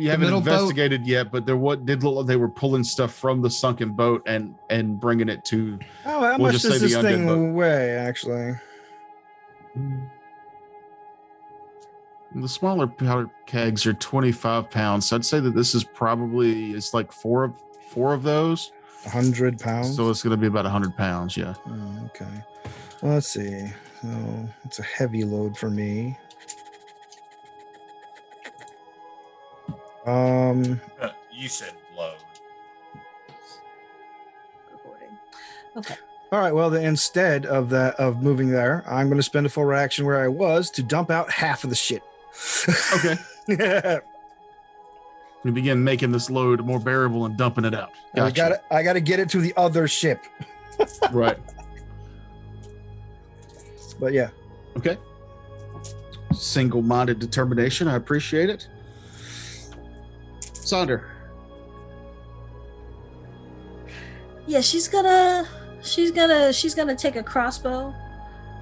haven't investigated yet, but did look like they were pulling stuff from the sunken boat and bringing it to. Oh, how much does this thing weigh, actually? The smaller powder kegs are 25 pounds. So I'd say that this is probably, it's like four of those. 100 pounds? So it's going to be about 100 pounds, yeah. Okay. Well, let's see. So it's a heavy load for me. You said load. Recording. Okay. All right. Well, then instead of moving there, I'm going to spend a full reaction where I was to dump out half of the shit. Okay. We begin making this load more bearable and dumping it out. Gotcha. I got to get it to the other ship. Right. But yeah. Okay. Single-minded determination. I appreciate it. Sonder. Yeah, she's gonna take a crossbow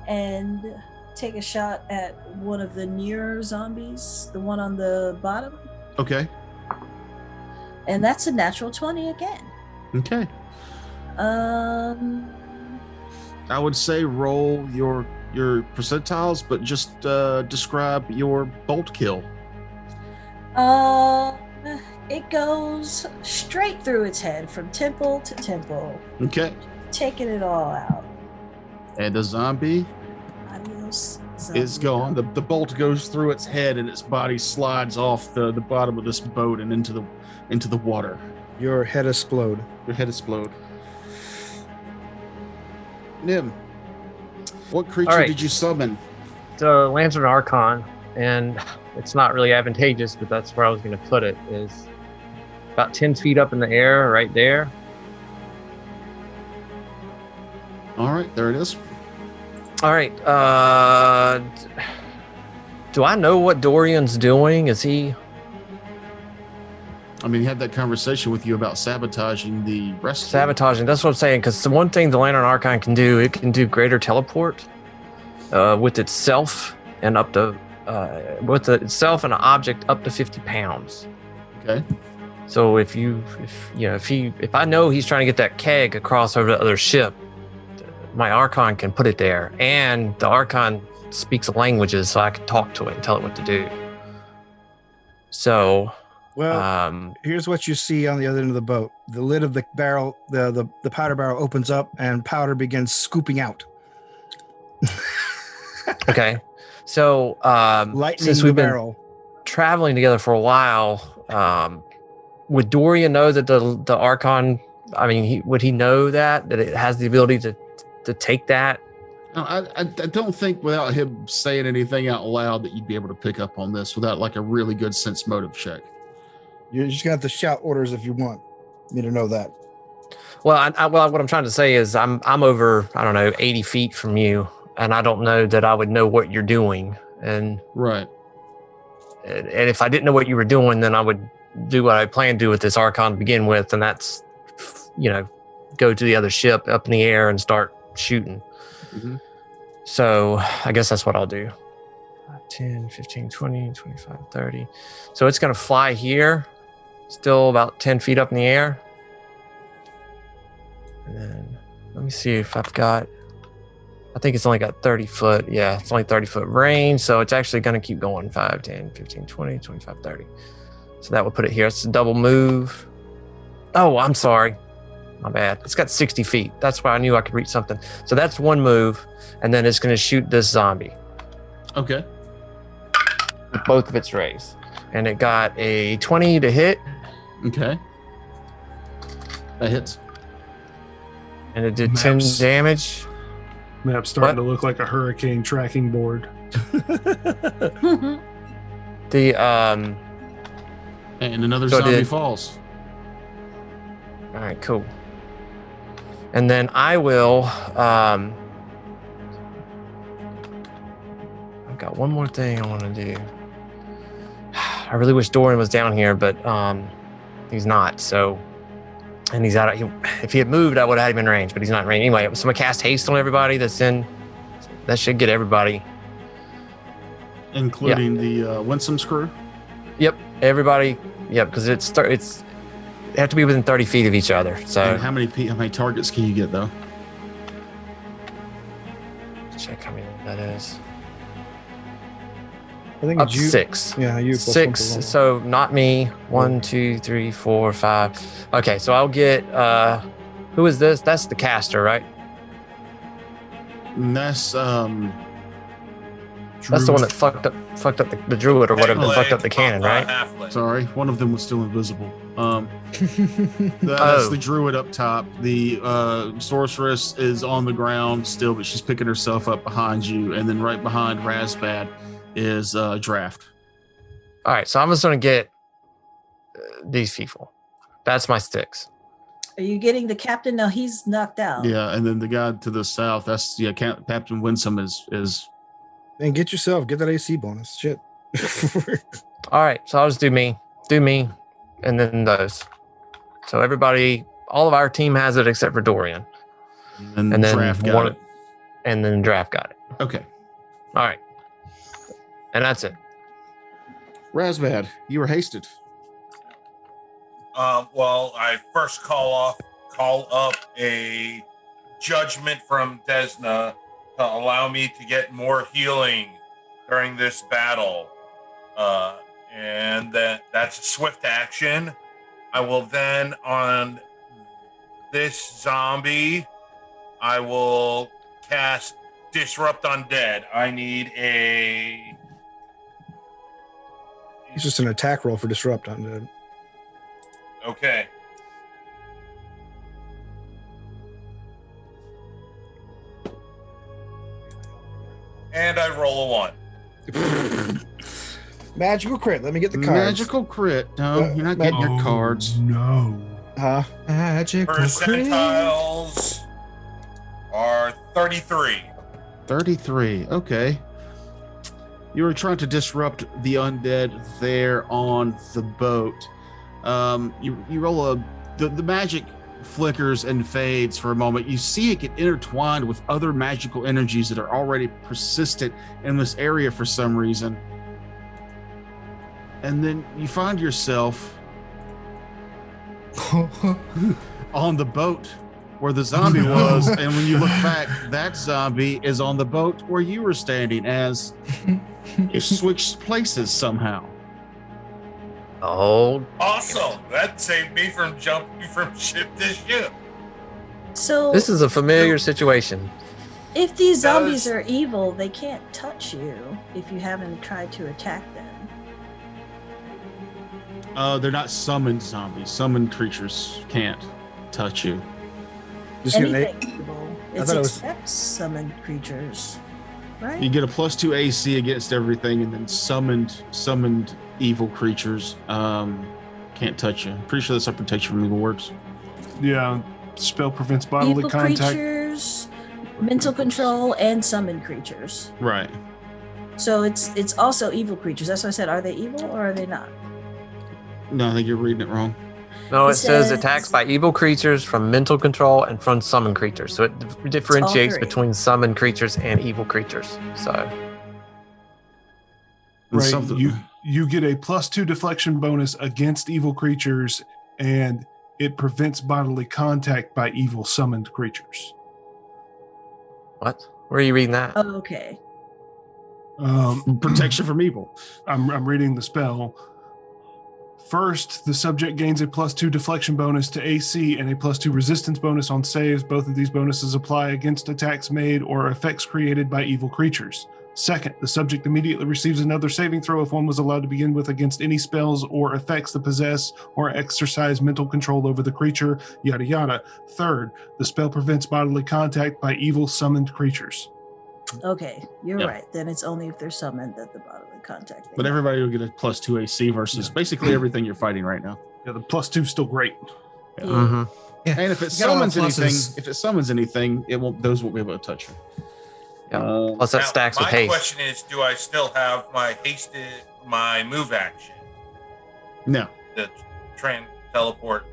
and take a shot at one of the near zombies, the one on the bottom. Okay. And that's a natural 20 again. Okay. I would say roll your percentiles, but just describe your bolt kill. It goes straight through its head from temple to temple. Okay. Taking it all out. And the zombie is gone. The bolt goes through its head and its body slides off the bottom of this boat and into the water. Your head explode. Your head explode. Nim, what creature did you summon? The Lantern Archon, and it's not really advantageous, but that's where I was going to put it, is about 10 feet up in the air right there. All right, there it is. All right. Do I know what Dorian's doing? Is he... I mean, he had that conversation with you about sabotaging the rescue. Sabotaging, that's what I'm saying, because the one thing the Lantern Archon can do, it can do greater teleport with itself and up to with itself and an object up to 50 pounds. Okay. So if I know he's trying to get that keg across over the other ship, my Archon can put it there, and the Archon speaks languages, so I can talk to it and tell it what to do. So, well, here's what you see on the other end of the boat. The lid of the barrel, the powder barrel opens up, and powder begins scooping out. Okay. So, since we've been traveling together for a while, would Dorian know that the Archon? I mean, would he know that it has the ability to take that? I don't think without him saying anything out loud that you'd be able to pick up on this without like a really good sense motive check. You're just gonna have to shout orders if you want me to know that. Well, what I'm trying to say is I'm over, I don't know, 80 feet from you, and I don't know that I would know what you're doing. And right. And if I didn't know what you were doing, then I would do what I plan to do with this Archon to begin with, and that's, go to the other ship up in the air and start shooting. Mm-hmm. So I guess that's what I'll do. 10, 15, 20, 25, 30. So it's going to fly here, still about 10 feet up in the air. And then let me see if I've got, I think it's only got 30 foot. Yeah, it's only 30 foot range. So it's actually going to keep going 5, 10, 15, 20, 25, 30. So that would put it here. It's a double move. Oh, I'm sorry. My bad. It's got 60 feet. That's why I knew I could reach something. So that's one move. And then it's going to shoot this zombie. Okay. With both of its rays. And it got a 20 to hit. Okay. That hits. And it did 10 damage. Map's starting to look like a hurricane tracking board. And another zombie falls. All right, cool. And then I will, I've got one more thing I want to do. I really wish Dorian was down here, but he's not. So, and he's out. If he had moved, I would have had him in range, but he's not in range anyway. So I'm gonna cast haste on everybody that's in. That should get everybody, including the Winsome's crew. Yep, everybody. Yep, because they have to be within 30 feet of each other. So and how many targets can you get though? Check how many that is. I think up to 6. Yeah, you 6. So not me. 1, 2, 3, 4, 5. Okay, so I'll get. Who is this? That's the caster, right? And that's That's the one that fucked up the druid or whatever that fucked up the cannon, right? Sorry, one of them was still invisible. That's the druid up top. The sorceress is on the ground still, but she's picking herself up behind you, and then right behind Razbad is Draft. All right, so I'm just gonna get these people. That's my 6. Are you getting the captain? No, he's knocked out. Yeah, and then the guy to the south. That's Captain Winsome is. And get that AC bonus. Shit. All right, so I'll just do me, and then those. So everybody, all of our team has it except for Dorian. And then Draft got it. And then Draft got it. Okay. All right. And that's it. Razbad, you were hasted. Well, I first call up a judgment from Desna to allow me to get more healing during this battle. And that's a swift action. I will then, on this zombie, I will cast Disrupt Undead. I need a... It's just an attack roll for Disrupt Undead. Okay. And I roll a 1. Magical crit. Let me get the cards. Magical crit. No, you're not getting your cards. No. Huh? Magical Percentiles are 33. 33. Okay. You were trying to disrupt the undead there on the boat. You roll the magic flickers and fades for a moment. You see it get intertwined with other magical energies that are already persistent in this area for some reason. And then you find yourself on the boat where the zombie was, and when you look back, that zombie is on the boat where you were standing as you switched places somehow. Oh, Awesome. That saved me from jumping from ship to ship. So this is a familiar situation. if these zombies are evil, they can't touch you if you haven't tried to attack them. They're not summoned zombies. Summoned creatures can't touch you. Just Anything evil. It's except summoned creatures, right? You get a +2 AC against everything, and then summoned evil creatures can't touch you. Pretty sure that's how protection removal works. Yeah, spell prevents bodily evil contact. Creatures, mental control, and summoned creatures. Right. So it's also evil creatures. That's why I said, are they evil or are they not? No, I think you're reading it wrong. No, it says attacks by evil creatures from mental control and from summoned creatures. So it differentiates between summoned creatures and evil creatures. So, right, you get a +2 deflection bonus against evil creatures, and it prevents bodily contact by evil summoned creatures. what? Where are you reading that? Oh, okay. Protection from evil. I'm reading the spell. First, the subject gains a +2 deflection bonus to AC and a +2 resistance bonus on saves. Both of these bonuses apply against attacks made or effects created by evil creatures. Second, the subject immediately receives another saving throw if one was allowed to begin with against any spells or effects that possess or exercise mental control over the creature, yada yada. Third, the spell prevents bodily contact by evil summoned creatures. Okay, you're right. Then it's only if they're summoned that the bodily contact. But everybody will get a +2 AC versus basically everything you're fighting right now. Yeah, the +2 is still great. Yeah. Mm-hmm. Yeah. And if it summons anything, those won't be able to touch you. Yeah. Plus that stacks with haste. My question is, do I still have my move action? No. The teleport.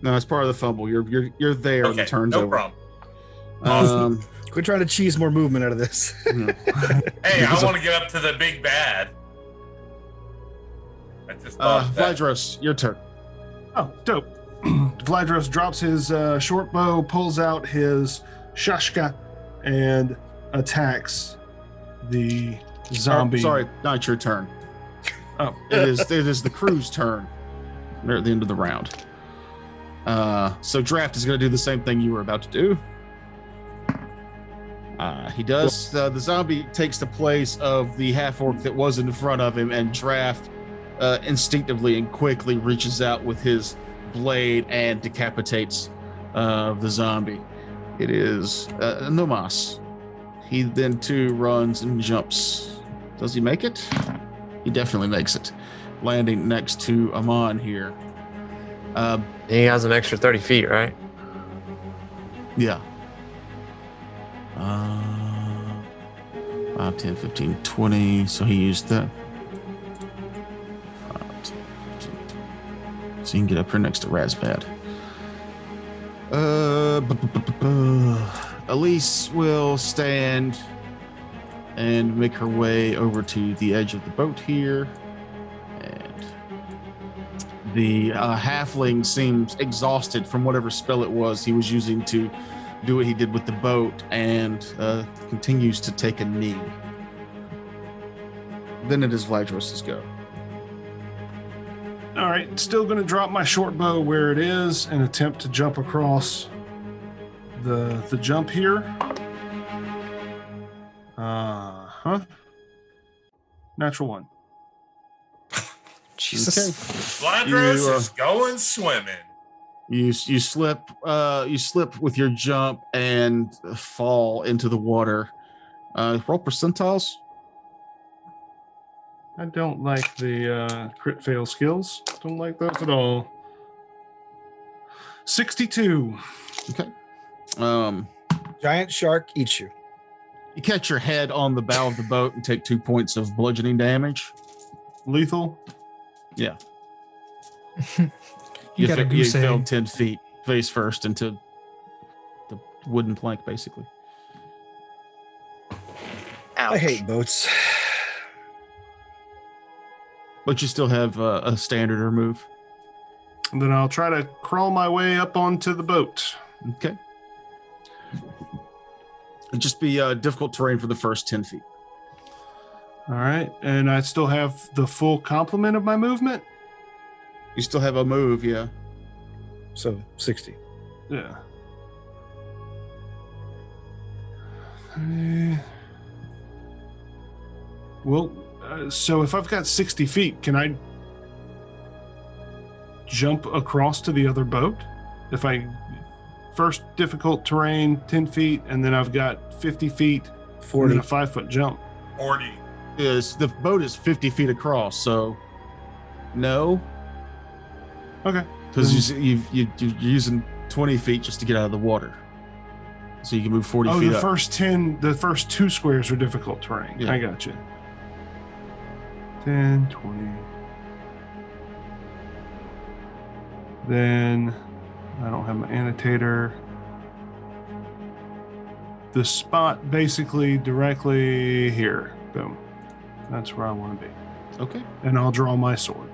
No, it's part of the fumble. You're there when the turn's over. No problem. Quit trying to cheese more movement out of this. Hey, I want to get up to the big bad. I just thought Vladros, your turn. Oh, dope. Vladros drops his short bow, pulls out his shashka, and attacks the zombie. Sorry, not your turn. Oh, it is the crew's turn. They're at the end of the round. So Draft is going to do the same thing you were about to do. He does. The zombie takes the place of the half-orc that was in front of him, and Draft instinctively and quickly reaches out with his blade and decapitates the zombie. It is Nomas. He then too runs and jumps. Does he make it? He definitely makes it, landing next to Amon here. He has an extra 30 feet, right? Yeah. 5, 10, 15, 20. So he used that. 5, 10, 15, 20. So you can get up here next to Razbad. Elise will stand and make her way over to the edge of the boat here. And the halfling seems exhausted from whatever spell it was he was using to do what he did with the boat, and continues to take a knee. Then it is Vladros' go. All right, still going to drop my short bow where it is and attempt to jump across the jump here. Natural 1. Jesus. Okay. Vladros is going swimming. You slip with your jump and fall into the water. Roll percentiles. I don't like the crit fail skills. Don't like those at all. 62. Okay. Giant shark eats you. You catch your head on the bow of the boat and take 2 points of bludgeoning damage. Lethal? Yeah. You got a goose fell egg. 10 feet face first into the wooden plank, basically. Ouch. I hate boats. But you still have a standard or move. And then I'll try to crawl my way up onto the boat. Okay. It'd just be difficult terrain for the first 10 feet. All right. And I still have the full complement of my movement? You still have a move, yeah. So 60. Yeah. Well, so if I've got 60 feet, can I jump across to the other boat? If I first difficult terrain, 10 feet, and then I've got 50 feet, 40. and a 5-foot jump. 40. Is the boat is 50 feet across, so no. Okay. Because you're using 20 feet just to get out of the water. So you can move 40 feet the up. the first 2 squares are difficult terrain. Yeah. I got you. 10, 20. Then I don't have my annotator. The spot basically directly here. Boom. That's where I want to be. Okay. And I'll draw my sword.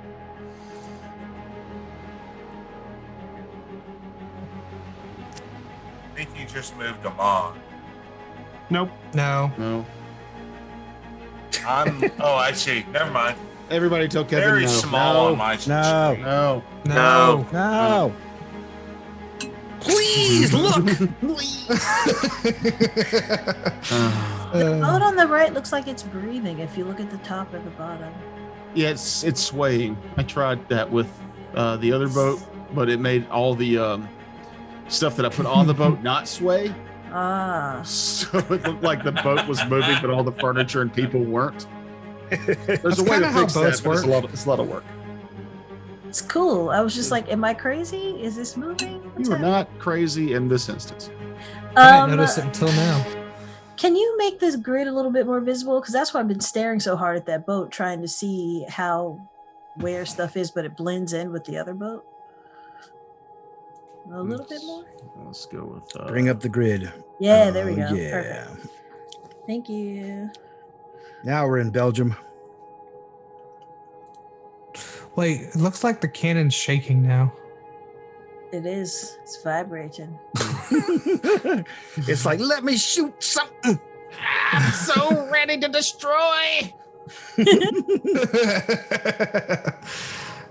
I think you just moved them on. Nope. No. No. I see. Never mind. Everybody tell Kevin Very no. small no. on my No. screen. No. No. No. Please look. The boat on the right looks like it's breathing if you look at the top or the bottom. Yeah, it's swaying. I tried that with the other boat, but it made all the stuff that I put on the boat not sway. Ah. So it looked like the boat was moving, but all the furniture and people weren't. There's a way kinda to how fix that, boats but work. it's a lot of work. It's cool. I was just like, am I crazy? Is this moving? What's You are happening? not crazy in this instance. I didn't notice it until now. Can you make this grid a little bit more visible? Because that's why I've been staring so hard at that boat, trying to see where stuff is, but it blends in with the other boat. A little bit more? Let's go with Bring up the grid. Yeah, there we go. Yeah. Perfect. Thank you. Now we're in Belgium. Wait, it looks like the cannon's shaking now. It is. It's vibrating. It's like, let me shoot something. I'm so ready to destroy.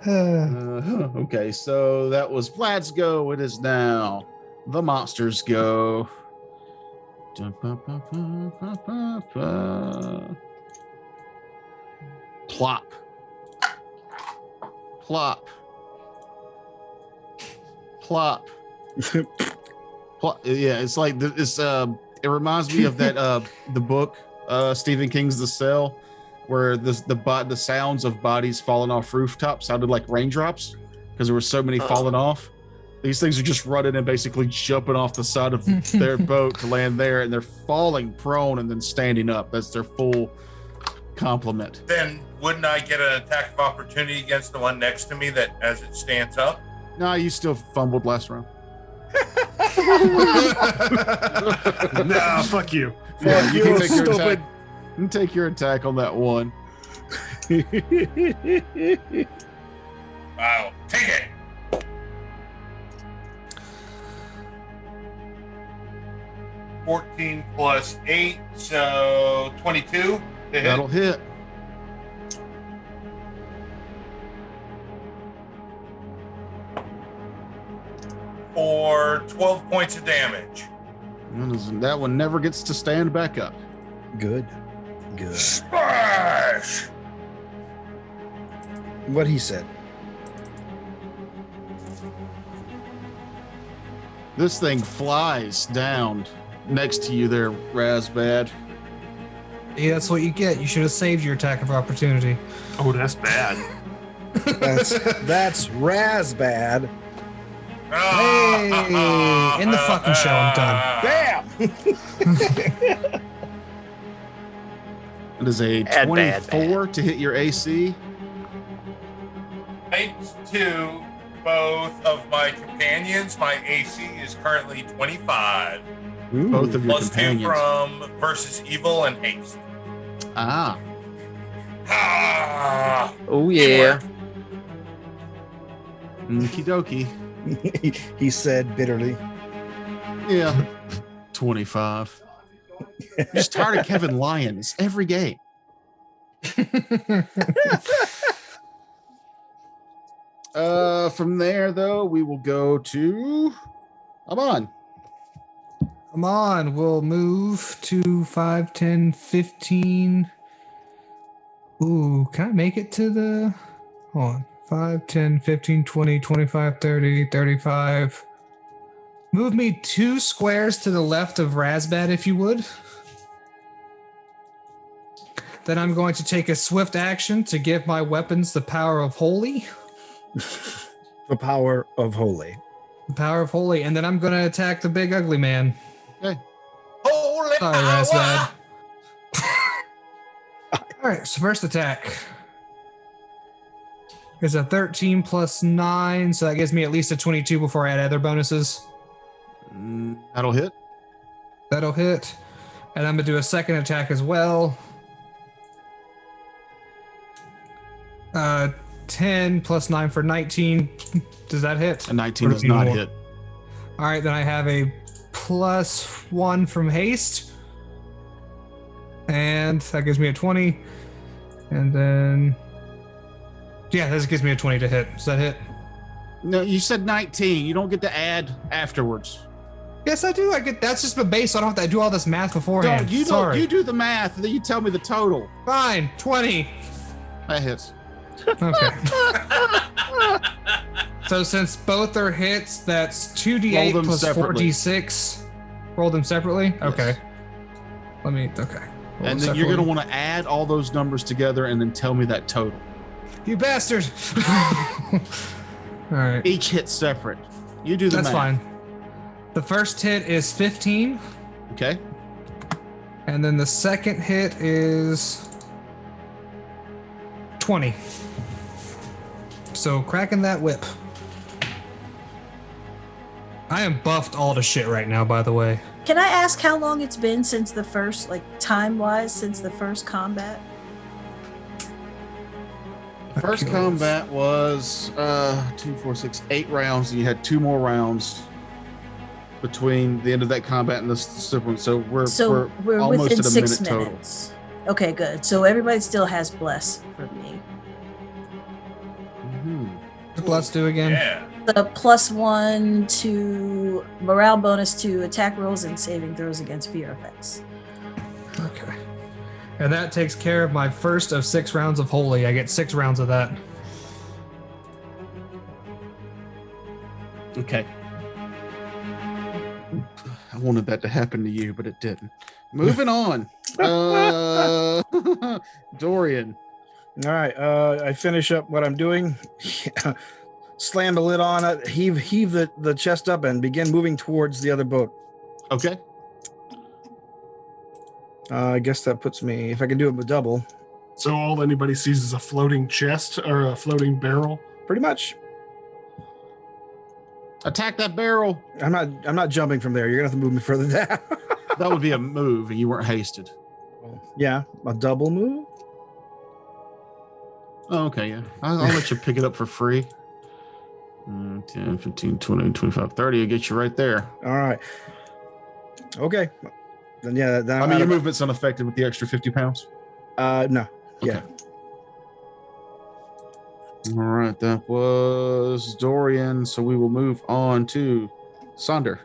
Okay, so that was Vlad's go. It is now the monsters go. Plop. Plop. Plop. Plop. Yeah, it's like this. It reminds me of that the book Stephen King's The Cell, where the sounds of bodies falling off rooftops sounded like raindrops because there were so many falling off. These things are just running and basically jumping off the side of their boat to land there, and they're falling prone and then standing up. That's their full complement. Then wouldn't I get an attack of opportunity against the one next to me that as it stands up? No, you still fumbled last round. Nah, fuck you. Yeah, you can take your stupid. attack. You can take your attack on that one. Wow. Take it. $14 plus 8, so 22 to hit. That'll hit. For 12 points of damage. That one never gets to stand back up. Good. Good. Splash! What he said. This thing flies down next to you there, Razbad. Yeah, that's what you get. You should have saved your attack of opportunity. Oh, that's bad. That's Razbad. Hey, in the fucking show, I'm done. Bam! It is a Bad, 24 to hit your AC. Thanks to both of my companions, my AC is currently 25. Both of your Plus 2 companions. from versus evil and haste. Ah. Ah, Oh yeah. Okie dokie. He said bitterly. Yeah. 25. I'm just tired of Kevin Lyons every game. From there, though, we will go to Amon. Come on, we'll move to 5, 10, 15. Ooh, can I make it to the... Hold on. 5, 10, 15, 20, 25, 30, 35. Move me 2 squares to the left of Razbad, if you would. Then I'm going to take a swift action to give my weapons the power of holy. The power of holy. The power of holy. And then I'm going to attack the big ugly man. Okay. holy Sorry, power! Razbad. All right, so first attack is a 13 plus 9, so that gives me at least a 22 before I add other bonuses. That'll hit. That'll hit. And I'm going to do a second attack as well. 10 plus 9 for 19. Does that hit? A 19 does not hit. All right, then I have a plus 1 from haste. And that gives me a 20. And then... Yeah, this gives me a 20 to hit. Does that hit? No, you said 19. You don't get to add afterwards. Yes, I do. I get that's just the base. So I don't have to do all this math beforehand. Don't you do the math, and then you tell me the total. Fine, 20. That hits. Okay. So since both are hits, that's 2d8 plus separately. 4d6. Roll them separately? Okay. Yes. Let me, okay. Roll And them then you're going to separately. want to add all those numbers together and then tell me that total. You bastard! Alright. Each hit separate. You do the That's math. fine. The first hit is 15. Okay. And then the second hit is 20. So cracking that whip. I am buffed all to shit right now, by the way. Can I ask how long it's been since the first, like time-wise, since the first combat? The first combat was 2, 4, 6, 8 rounds, and you had 2 more rounds between the end of that combat and this one. So we're almost within at a 6 minute minutes. Okay, good. So everybody still has bless for me. total. Let's do again. Yeah. The +1 to morale bonus to attack rolls and saving throws against fear effects. Okay. And that takes care of my first of 6 rounds of holy. I get 6 rounds of that. Okay. I wanted that to happen to you, but it didn't. Moving on. Dorian. All right. I finish up what I'm doing. Slam the lid on it, heave the chest up, and begin moving towards the other boat. Okay. I guess that puts me, if I can do it with double, So all anybody sees is a floating chest or a floating barrel. pretty much. Attack that barrel. I'm not jumping from there. You're gonna have to move me further down. That would be a move, and you weren't hasted. Yeah, a double move. Oh, okay, yeah. I'll let you pick it up for free. 10, 15, 20, 25, 30. I'll get you right there. All right. Okay. Then yeah. Then I mean, your movement's unaffected with the extra 50 pounds. No. Yeah. Okay. All right, that was Dorian. So we will move on to Sonder.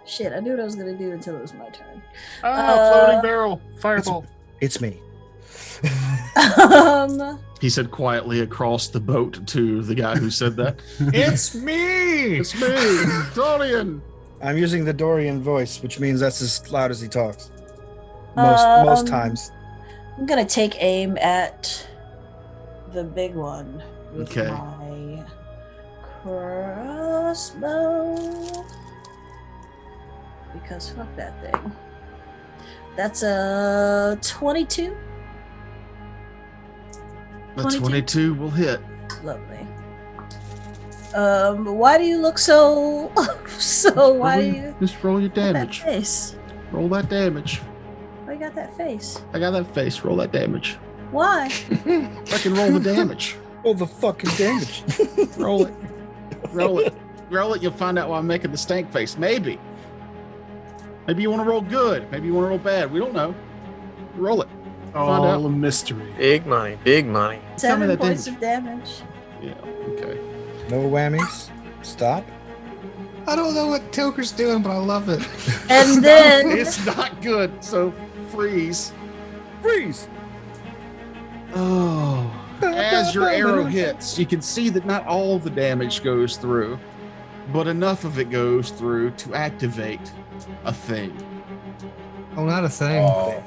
Shit, I knew what I was gonna do until it was my turn. Floating barrel. Fireball. It's me. He said quietly across the boat to the guy who said that. It's me! It's me, Dorian. I'm using the Dorian voice, which means that's as loud as he talks. Most times. I'm gonna take aim at the big one with Okay. my crossbow. Because fuck that thing. That's a 22. The 22. 22 will hit. Lovely. Why do you look so? Why do you? Just roll your that damage. face? Roll that damage. Why you got that face? I got that face. Roll that damage. Why? Fucking roll the damage. All the fucking damage. Roll it. Roll it. Roll it. You'll find out why I'm making the stank face. Maybe. Maybe you want to roll good. Maybe you want to roll bad. We don't know. Roll it. Find out. All a mystery. Big money. Big money. Tell me 7 that points of damage. Yeah. Okay. No whammies. Stop. I don't know what Toker's doing, but I love it. And then It's not good. So freeze. Freeze. Oh. As your arrow hits, you can see that not all the damage goes through, but enough of it goes through to activate a thing. Oh, not a thing. Oh,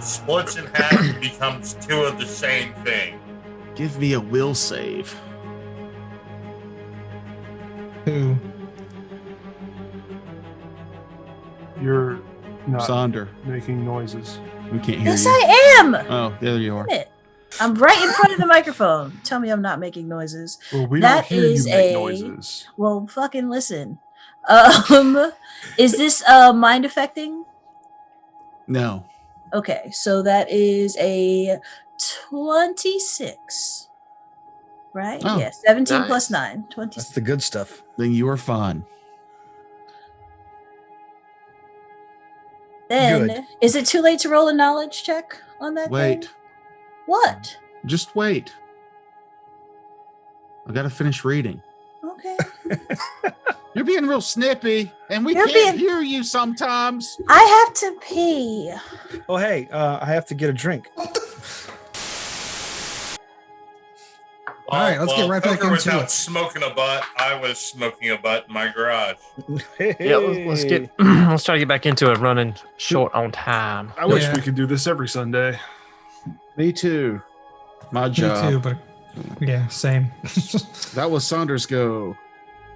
splits in half and becomes 2 of the same thing. Give me a will save. Who? You're not Sonder, making noises. we can't hear yes, you. I am. Oh, there you are. Damn it. I'm right in front of the microphone. Tell me I'm not making noises. Well, we That don't hear you is make a- noises. Well, fucking listen. Is this mind affecting? No. Okay, so that is a 26. Right? Oh, Yeah, 17 nice. plus 9. That's 26. the good stuff. Then you are fine. Then, good. is it too late to roll a knowledge check on that Wait. thing? What? Just wait. I gotta finish reading. Okay. You're being real snippy, and we You're can't being- hear you sometimes. I have to pee. Oh, hey, I have to get a drink. All right, let's get right back Poker was into out it. smoking a butt. I was smoking a butt in my garage. Yeah, let's get. Let's try to get back into it. Running short on time. I wish Yeah. we could do this every Sunday. Me too. My Me job. too, but yeah, same. That was Saunders' go,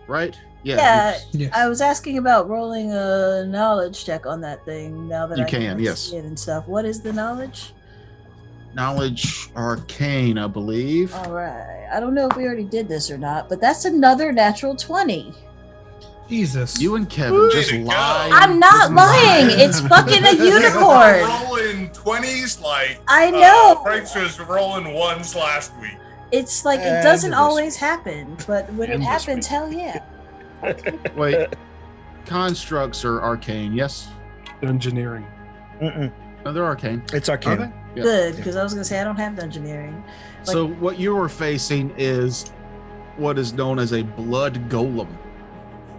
right? Yeah, Yes. I was asking about rolling a knowledge check on that thing now that You I can, see yes. it and stuff. What is the knowledge? Knowledge arcane, I believe. All right. I don't know if we already did this or not, but that's another natural 20. Jesus. You and Kevin Way just to go. lie. I'm not lying. It's fucking a unicorn. Rolling 20s like I know. Franks was rolling 1s last week. It's like it And doesn't this always happen, but when it And this happens, week. hell yeah. Wait. Constructs are arcane, yes? Engineering. Mm-mm. No, they're arcane. It's Are arcane. they? Yeah. Good, because I was gonna say I don't have dungeoneering. So what you are facing is what is known as a blood golem.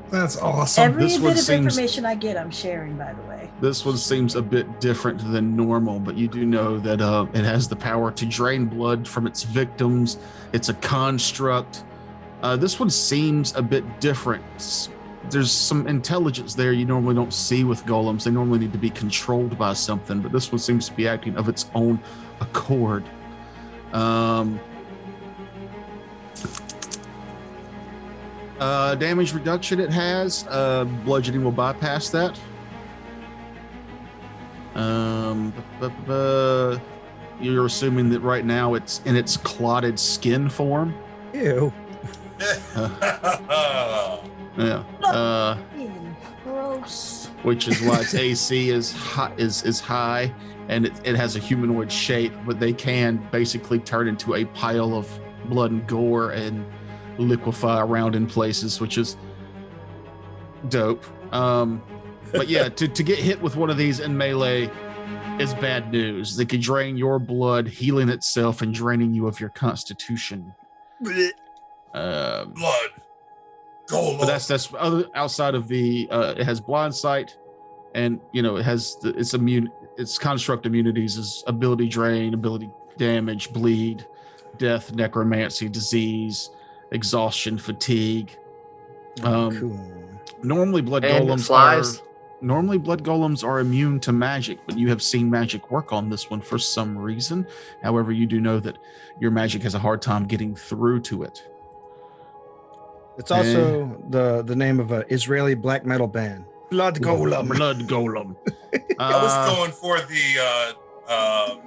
That's awesome. Every this bit one of seems- information I get, I'm sharing. By the way, This one seems a bit different than normal, but you do know that it has the power to drain blood from its victims. It's a construct. This one seems a bit different. There's some intelligence there you normally don't see with golems. They normally need to be controlled by something, but this one seems to be acting of its own accord. Damage reduction it has. Bludgeoning will bypass that. You're assuming that right now it's in its clotted skin form. Ew. Yeah. gross. Which is why its AC is high, and it has a humanoid shape, but they can basically turn into a pile of blood and gore and liquefy around in places, which is dope. But yeah, to get hit with one of these in melee is bad news. They could drain your blood, healing itself and draining you of your constitution. Blood. Golem. But that's other outside of the it has blind sight, and it has its immune, its construct immunities is ability drain, ability damage, bleed, death, necromancy, disease, exhaustion, fatigue. Cool. Normally blood And golems flies. are immune to magic, but you have seen magic work on this one for some reason. However, you do know that your magic has a hard time getting through to it. It's also the name of an Israeli black metal band. Blood Golem. Blood golem. I was going for the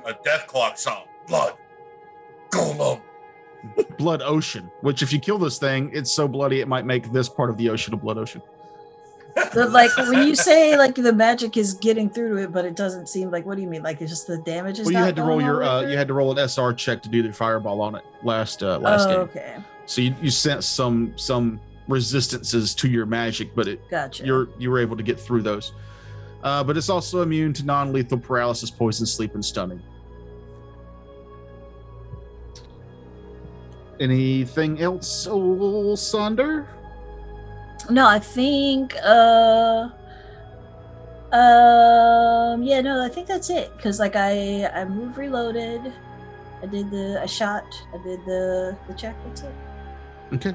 a Death Clock song. Blood. Golem. Blood ocean, which if you kill this thing, it's so bloody it might make this part of the ocean a blood ocean. Like when you say like the magic is getting through to it, but it doesn't seem like. What do you mean? Like it's just the damage is. Well, you not had to roll going all your the way through? you had to roll an SR check to do the fireball on it last game. Okay. So you sent some resistances to your magic, but Gotcha. you were able to get through those. But it's also immune to non-lethal paralysis, poison, sleep, and stunning. Anything else, old Sonder? No, I think yeah, no, I think that's it. Cause like I moved, reloaded, I shot, I did the check, that's it. Okay.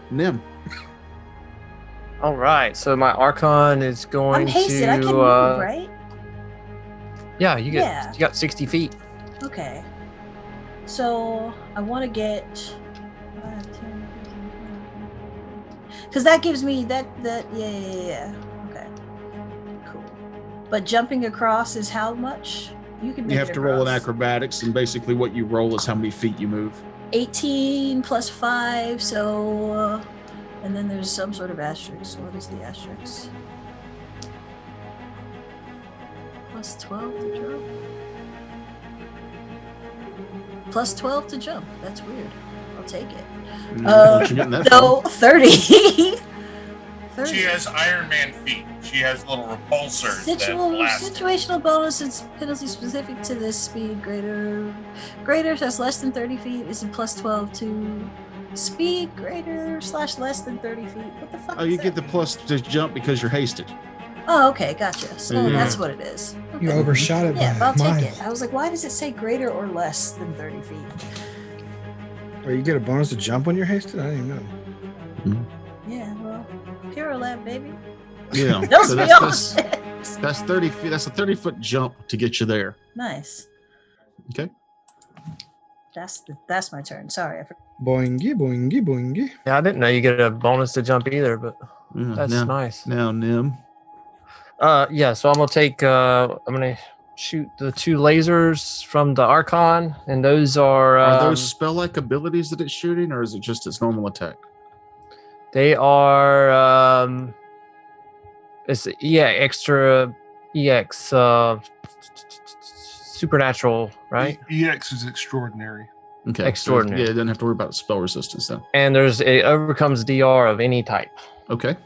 Nim. All right, so my Archon is going I'm hasted, to. I can move, right? Yeah, you got 60 feet. Okay. So I want to get. Because that gives me that yeah. Okay. Cool. But jumping across is how much? You can. You have to roll an acrobatics, and basically what you roll is how many feet you move. 18 plus 5, so. And then there's some sort of asterisk. What is the asterisk? Plus 12 to jump? Plus 12 to jump. That's weird. I'll take it. No, 30. 30. She has Iron Man feet. She has little repulsors that blast. Situational bonus is penalty specific to this speed. Greater that's less than 30 feet is a plus 12 to speed greater / less than 30 feet. What the fuck? Oh, you get the plus to jump because you're hasted. Oh, okay, gotcha. So that's what it is. Okay. You overshot it. Yeah, by I'll mile. take it. I was like, why does it say greater or less than 30 feet? Or you get a bonus to jump when you're hasted? I didn't know. Yeah, well, Pure Lab, baby. Yeah. Don't So be that's on it. That's 30 feet. That's a 30-foot jump to get you there. Nice. Okay. That's my turn. Sorry, I forgot. Boingy, boingy, boingy. Yeah, I didn't know you get a bonus to jump either, but Yeah, that's nice. Now, Nim. Yeah, so I'm gonna take. I'm gonna shoot the 2 lasers from the Archon, and those Are those spell-like abilities that it's shooting, or is it just its normal attack? They are. It's extra EX supernatural, right? EX is extraordinary. Okay. Extraordinary. So, yeah, it doesn't have to worry about spell resistance then. And it overcomes DR of any type. Okay.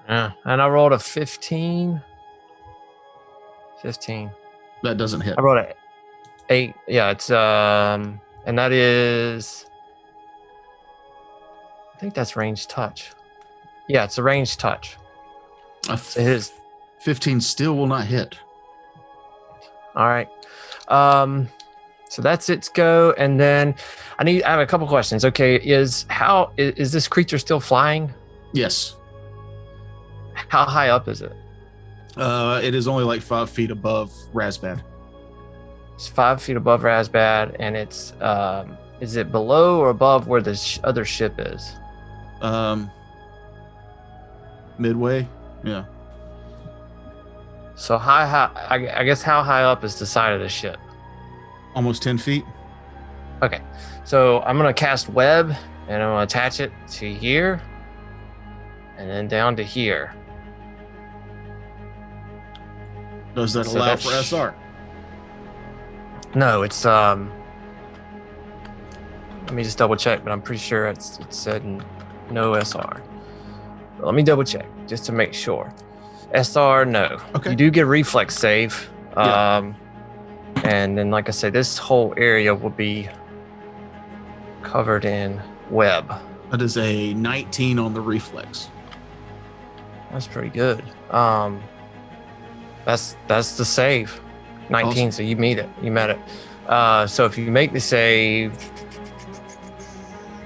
Yeah, and I rolled a 15. 15. That doesn't hit. I rolled a 8. Yeah, it's and that is. I think that's ranged touch. Yeah, it's a ranged touch. It is. 15 still will not hit. All right. So that's its go, and then I have a couple questions. Okay, is this creature still flying? Yes. How high up is it? It is only like 5 feet above Razbad. It's 5 feet above Razbad, and it's is it below or above where the other ship is? Midway. Yeah. So I guess how high up is the side of the ship? Almost 10 feet. Okay, so I'm gonna cast web, and I'm gonna attach it to here, and then down to here. Does that So allow that's- for SR? No, it's let me just double check, but I'm pretty sure it said no SR. But let me double check just to make sure. SR, no. Okay. You do get a reflex save. Yeah. And then, like I said, this whole area will be covered in web. That is a 19 on the reflex. That's pretty good. That's the save. 19, so you met it. So if you make the save,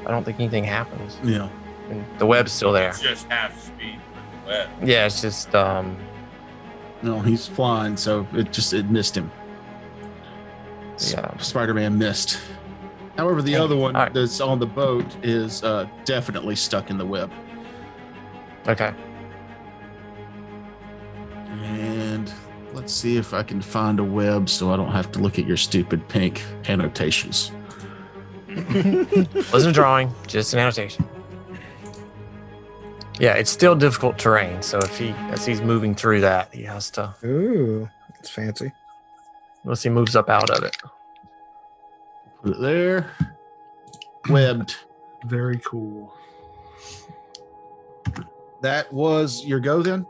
I don't think anything happens. Yeah. And the web's still there. It's just half speed with the web. Yeah, it's just No, he's flying, so it missed him. Yeah. Spider-Man missed. However, the other one right. that's on the boat is definitely stuck in the web. Okay. And let's see if I can find a web so I don't have to look at your stupid pink annotations. Wasn't a drawing, just an annotation. Yeah, it's still difficult terrain. So as he's moving through that, he has to. Ooh, that's fancy. Unless he moves up out of it. Put it there. Webbed. Very cool. That was your go then?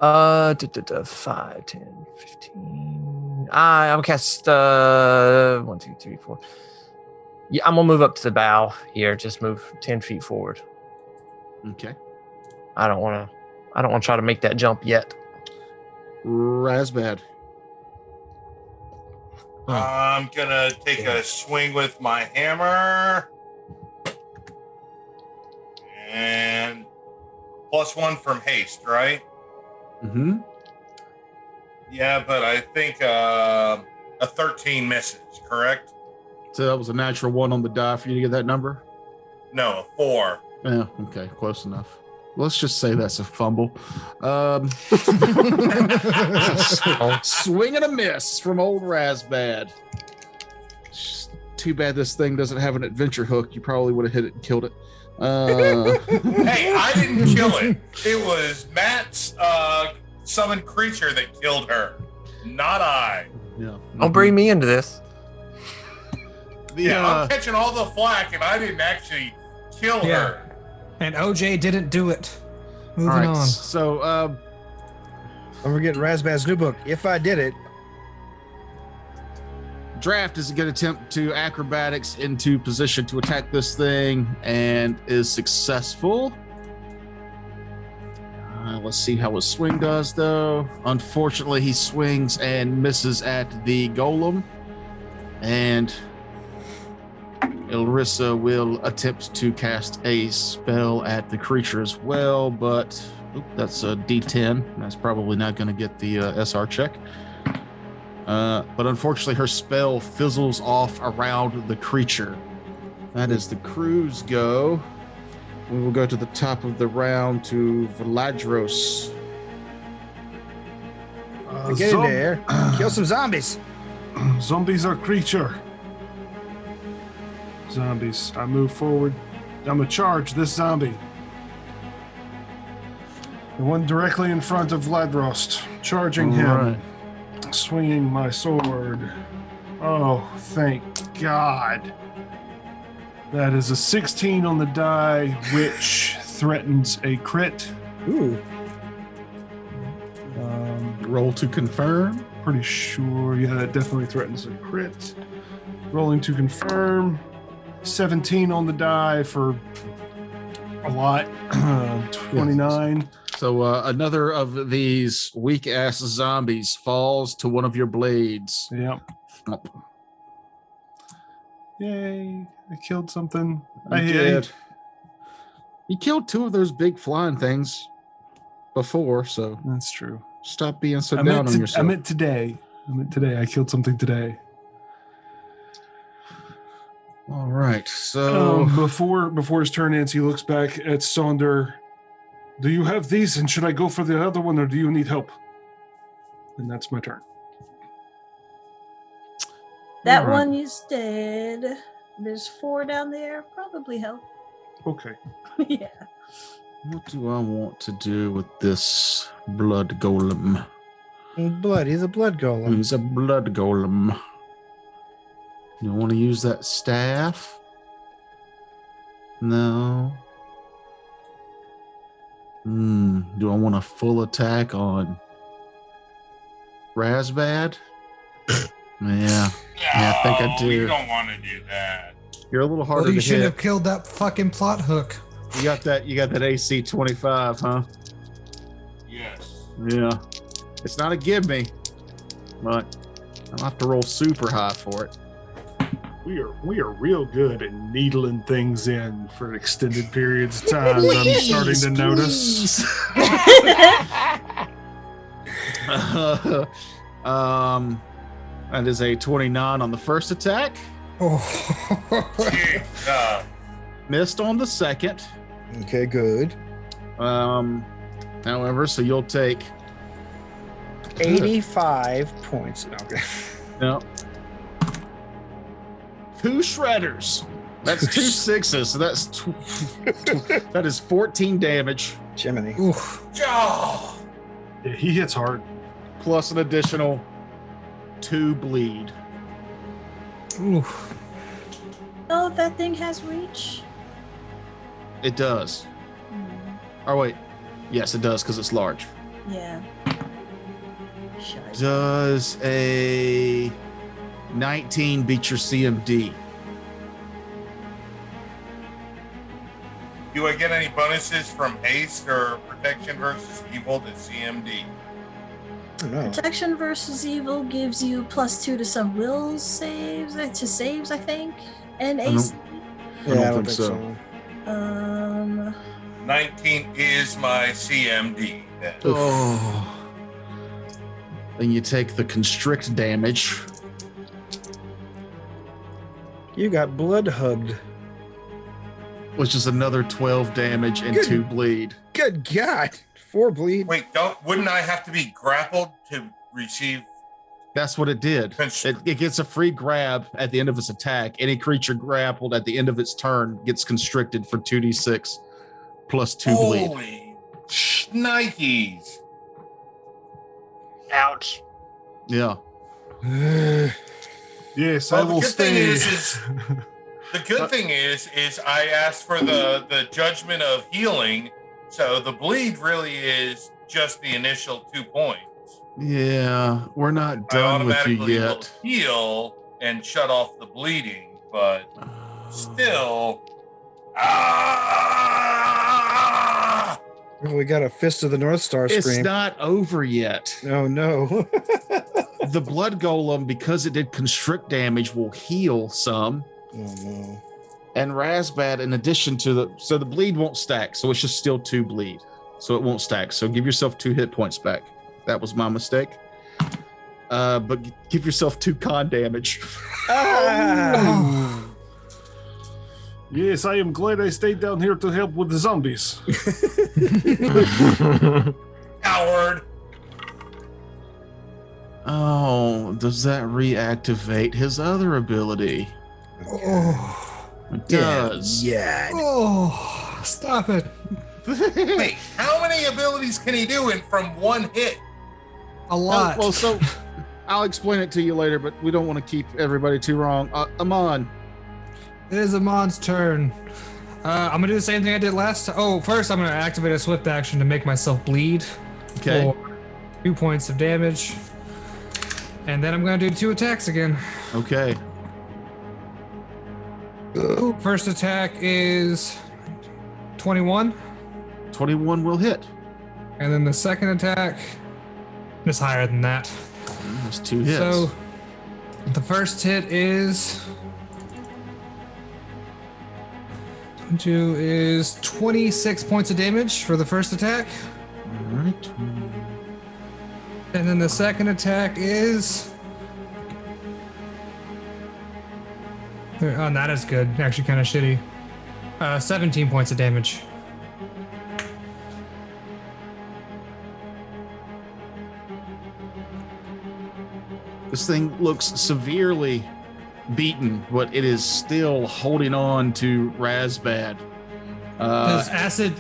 5, 10, 15. I'm cast 1, 2, 3, 4. Yeah, I'm gonna move up to the bow here. Just move 10 feet forward. Okay. I don't want to try to make that jump yet. Razbad. I'm gonna take a swing with my hammer. And +1 from haste, right? Mm-hmm. Yeah, but I think a 13 misses, correct? So that was a natural 1 on the die for you to get that number? No, a 4. Yeah, okay, close enough. Let's just say that's a fumble. Swing and a miss from old Razbad. Too bad this thing doesn't have an adventure hook. You probably would have hit it and killed it. Hey, I didn't kill it. It was Matt's summoned creature that killed her, not I. Yeah. Don't bring me into this. I'm catching all the flack, and I didn't actually kill her. And OJ didn't do it. Moving all right, on. So, Don't forget Razbad's new book. If I did it. Draft is going to attempt to acrobatics into position to attack this thing and is successful. Let's see how his swing does, though. Unfortunately, he swings and misses at the golem. And Ilrissa will attempt to cast a spell at the creature as well, but that's a D10. That's probably not going to get the SR check. But unfortunately, her spell fizzles off around the creature. That is the crew's go. We will go to the top of the round to Vladros. Get in there. Kill some zombies. Zombies are creature. Zombies. I move forward. I'm gonna charge this zombie. The one directly in front of Vladrost. Charging him. Right. Swinging my sword. Oh, thank God. That is a 16 on the die, which threatens a crit. Ooh. Roll to confirm. Pretty sure. Yeah, that definitely threatens a crit. Rolling to confirm. 17 on the die for a lot. 29. So another of these weak-ass zombies falls to one of your blades. Yep. Yay. I killed something. I did. You killed 2 of those big flying things before, so That's true. stop being so down on yourself. I meant today. I killed something today. All right. So before his turn ends, he looks back at Sonder. Do you have these, and should I go for the other one, or do you need help? And that's my turn. That one you did. There's 4 down there. Probably help. Okay. Yeah. what do I want to do with this blood golem? Blood. He's a blood golem. He's a blood golem. You want to use that staff? No. Do I want a full attack on Razbad? Yeah, I think I do. You don't want to do that. You're a little harder Well, you to should hit. have killed that fucking plot hook. You got that AC 25, huh? Yes. Yeah. It's not a give me, but I'll have to roll super high for it. We are real good at needling things in for extended periods of time. I'm starting to notice. That is a 29 on the first attack. Missed on the second. Okay, good. However, so you'll take 85 points. Okay. no 2 shredders. That's 2 6s. So that's that is 14 damage. Jiminy. Oof. Oh, Yeah, he hits hard. Plus an additional 2 bleed. Oof. Oh, that thing has reach. It does. Oh wait, yes, it does because it's large. Yeah. Shite. Does a 19 beat your CMD? do I get any bonuses from haste or protection versus evil to CMD? No. Protection versus evil gives you +2 to some will saves, I think, and AC. Yeah, I don't think so. 19 is my CMD. Then. Oh. Then you take the constrict damage. You got blood hugged. Which is another 12 damage and Good. 2 bleed. Good God. 4 bleed. Wait, wouldn't I have to be grappled to receive? That's what it did. It gets a free grab at the end of its attack. Any creature grappled at the end of its turn gets constricted for 2d6 plus 2 bleed. Holy shnikes. Ouch. Yeah. Yes, Well, I will the good thing stay. is the good thing is I asked for the judgment of healing, so the bleed really is just the initial 2 points. Yeah, we're not I done with you automatically will yet. heal and shut off the bleeding, but still. Oh, we got a Fist of the North Star It's scream. not over yet. Oh, no. The blood golem, because it did constrict damage, will heal some. Oh, no. And Razbat, in addition to the bleed won't stack, so it's just still 2 bleed. So it won't stack. So give yourself 2 hit points back. That was my mistake. But give yourself 2 con damage. Ah! Yes, I am glad I stayed down here to help with the zombies. Coward. Oh, does that reactivate his other ability? Oh. It does. Yeah. Oh, stop it. Wait, how many abilities can he do from 1 hit? A lot. Well, so I'll explain it to you later, but we don't want to keep everybody too wrong. Amon. It is Amon's turn. I'm gonna do the same thing I did last time. Oh, first I'm gonna activate a swift action to make myself bleed. Okay. For 2 points of damage. And then I'm gonna do 2 attacks again. Okay. First attack is 21. 21 will hit. And then the second attack is higher than that. That's 2 hits. So the first hit is 26 points of damage for the first attack. All right. And then the second attack is not as good. Actually kind of shitty. 17 points of damage. This thing looks severely beaten, but it is still holding on to Razbad. Does acid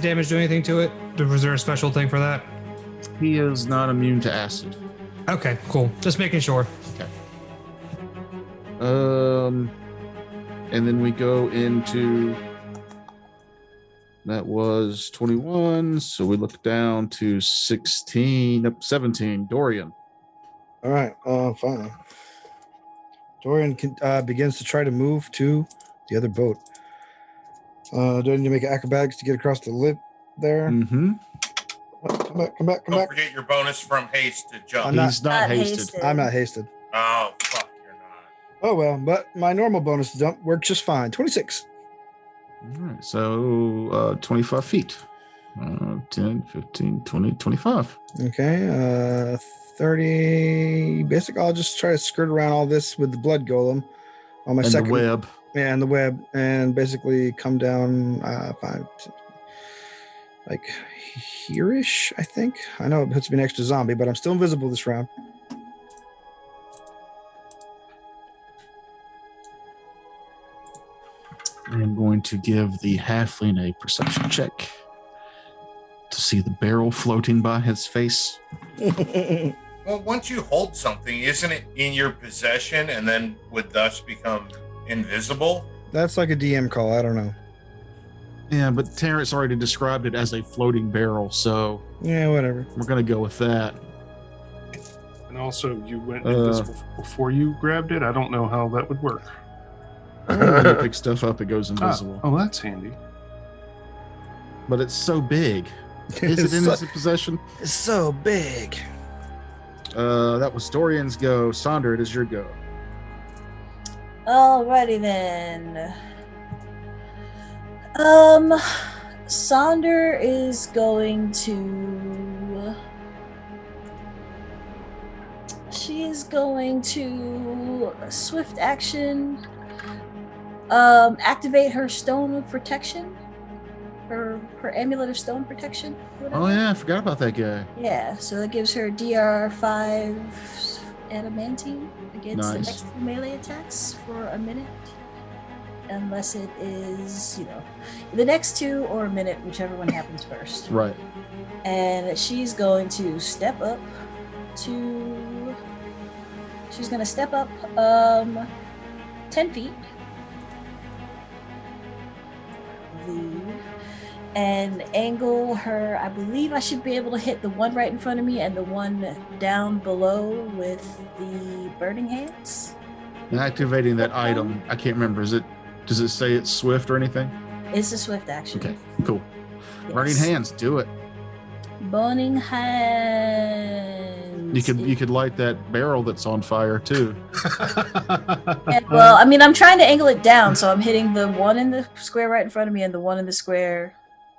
damage do anything to it? Was there a special thing for that? He is not immune to acid. Okay, cool. Just making sure. Okay. And then we go into that was 21, so we look down to 17. Dorian. All right. Finally. Dorian begins to try to move to the other boat. Do I need to make acrobatics to get across the lip there? Mm-hmm. Come back. Don't forget your bonus from haste to jump. He's not hasted. I'm not hasted. Oh, fuck, you're not. Oh, well, but my normal bonus to jump works just fine. 26. All right, so 25 feet. 10, 15, 20, 25. Okay. 30. Basically, I'll just try to skirt around all this with the blood golem on my And second the web. Yeah, and the web, and basically come down 5, like here-ish, I think. I know it puts me next to zombie, but I'm still invisible this round. I am going to give the halfling a perception check to see the barrel floating by his face. Well, once you hold something, isn't it in your possession and then would thus become invisible? That's like a DM call. I don't know. Yeah, but Terrence already described it as a floating barrel, so Yeah, whatever. we're going to go with that. And also, you went invisible before you grabbed it. I don't know how that would work. When you pick stuff up, it goes invisible. Oh, that's handy. But it's so big. Is it in his possession? It's so big. That was Dorian's go. Sonder, it is your go. Alrighty then. Sonder is going to. She is going to swift action. Activate her stone of protection. Her amulet of stone protection. Whatever. Oh, yeah, I forgot about that guy. Yeah, so that gives her DR5 adamantine against the next 2 melee attacks for a minute. Unless it is, the next 2 or a minute, whichever one happens first. Right. And she's going to step up She's going to step up 10 feet. And angle her. I believe I should be able to hit the one right in front of me and the one down below with the burning hands. And activating that item, I can't remember. Does it say it's swift or anything? It's a swift action. Okay, cool. Yes. Burning hands, do it. Burning hands. You could light that barrel that's on fire too. Well, I mean, I'm trying to angle it down, so I'm hitting the one in the square right in front of me and the one in the square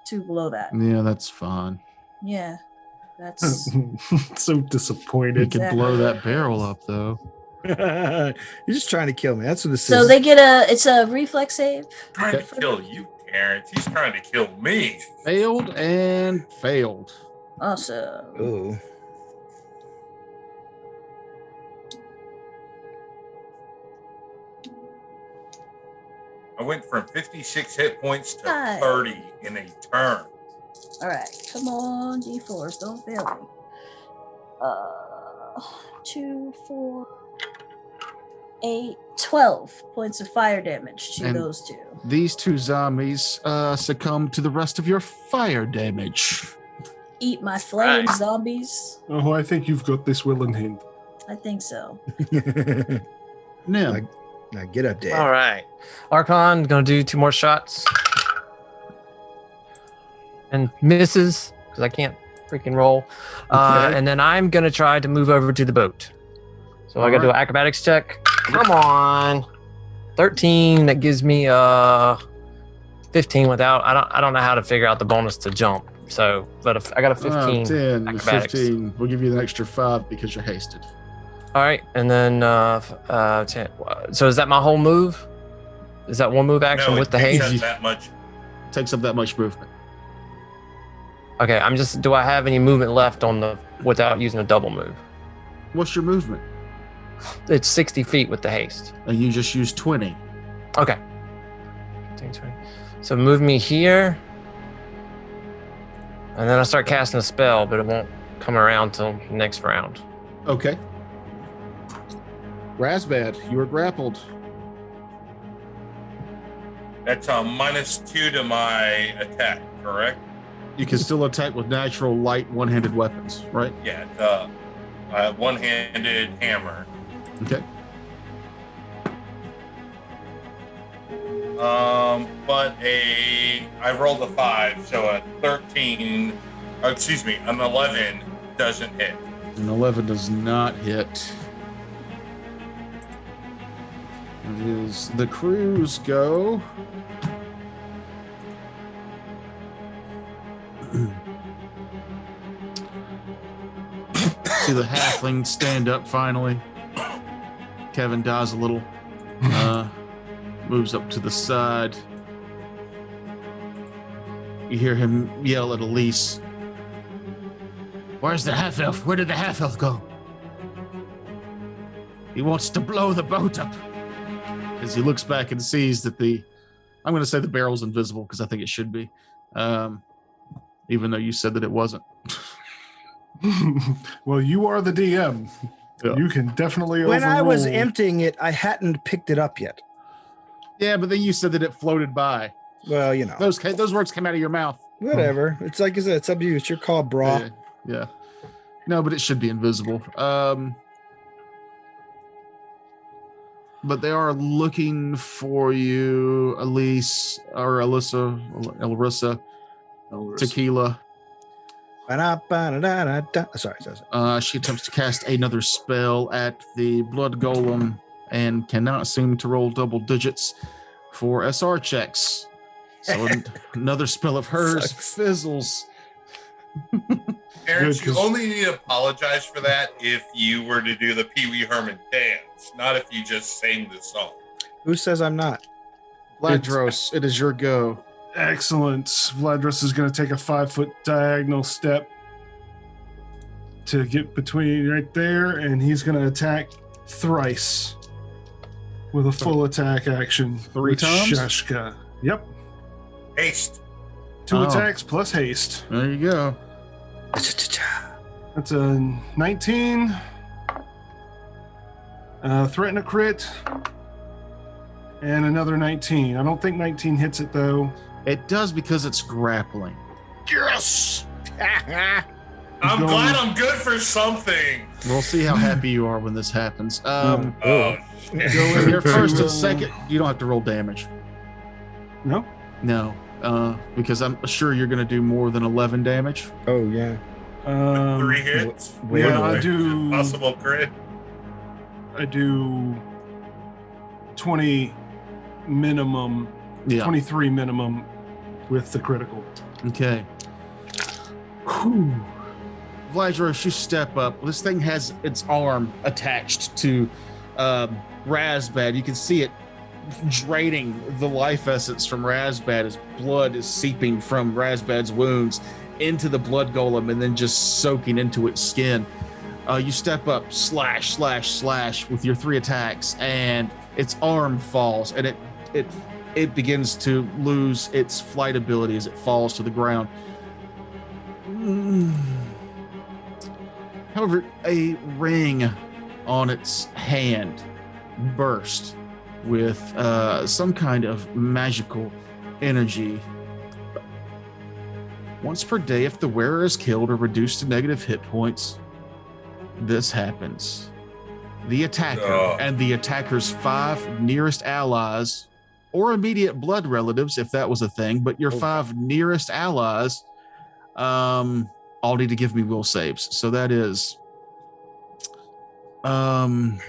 2 below that. Yeah, that's fine. Yeah, that's so disappointed. You could blow that barrel up though. You're just trying to kill me. That's what this is. So they get it's a reflex save. Trying to kill you, Terrence. He's trying to kill me. Failed and failed. Awesome. Oh. I went from 56 hit points to Hi. 30 in a turn. All right, come on, D4s, don't fail me. 2, 4, 8, 12 points of fire damage to And those 2. These 2 zombies succumb to the rest of your fire damage. Eat my flame, zombies. Oh, I think you've got this well in hand. I think so. Now, Now get up there. All right. Archon gonna do 2 more shots. And misses, because I can't freaking roll. And then I'm gonna try to move over to the boat. So I gotta do an acrobatics check. Come on. 13, that gives me 15 without I don't know how to figure out the bonus to jump. So, but if I got a 15 10, acrobatics. 15. We'll give you an extra 5 because you're hasted. All right, and then 10. So is that my whole move? Is that one move action No, with the it takes haste? up that much. Takes up that much movement. Okay, do I have any movement left without using a double move? What's your movement? It's 60 feet with the haste. And you just used 20. Okay. 15, 20. So move me here. And then I start casting a spell, but it won't come around till next round. Okay. Razbad, you are grappled. That's a -2 to my attack, correct? You can still attack with natural light one-handed weapons, right? Yeah, the one-handed hammer. Okay. But I rolled a 5, so a 13, an 11 doesn't hit. An 11 does not hit. It is the crews go. See the halfling stand up finally. Kevin dies a little. Moves up to the side. You hear him yell at Elise. Where's the half-elf? Where did the half-elf go? He wants to blow the boat up. As he looks back and sees that the I'm going to say the barrel's invisible because I think it should be, even though you said that it wasn't. Well, you are the DM. Yeah. You can definitely When I was overrule. emptying it, I hadn't picked it up yet. Yeah, but then you said that it floated by. Well, you know. Those words came out of your mouth. Whatever. It's like I said, it's up to you. It's your call, brah. Yeah. No, but it should be invisible. But they are looking for you, Elise or Elrissa, Tequila. Sorry. She attempts to cast another spell at the blood golem and cannot seem to roll double digits for SR checks. So another spell of hers fizzles. Terrence, you only need to apologize for that if you were to do the Pee Wee Herman dance, not if you just sang the song. Who says I'm not? Vladros, it is your go. Excellent. Vladros is going to take a 5-foot diagonal step to get between right there, and he's going to attack thrice with a full attack action. 3 with times? Shashka. Yep. Haste. 2 attacks plus haste. There you go. That's a 19. Threaten a crit. And another 19. I don't think 19 hits it, though. It does because it's grappling. Yes! I'm glad I'm good for something. We'll see how happy you are when this happens. Oh, Your first and second, you don't have to roll damage. No? No, because I'm sure you're going to do more than 11 damage. Oh, yeah. 3 hits. Yeah, I do. Possible crit. I do 20 minimum. Yeah. 23 minimum with the critical. Okay. Whew. Vladros, you step up. This thing has its arm attached to Razbad. You can see it draining the life essence from Razbad as blood is seeping from Razbad's wounds into the blood golem and then just soaking into its skin. You step up, slash, slash, slash with your 3 attacks, and its arm falls, and it begins to lose its flight ability as it falls to the ground. However, a ring on its hand burst with some kind of magical energy. Once per day, if the wearer is killed or reduced to negative hit points, this happens. The attacker and the attacker's 5 nearest allies or immediate blood relatives, if that was a thing, but your 5 nearest allies all need to give me will saves. So that is the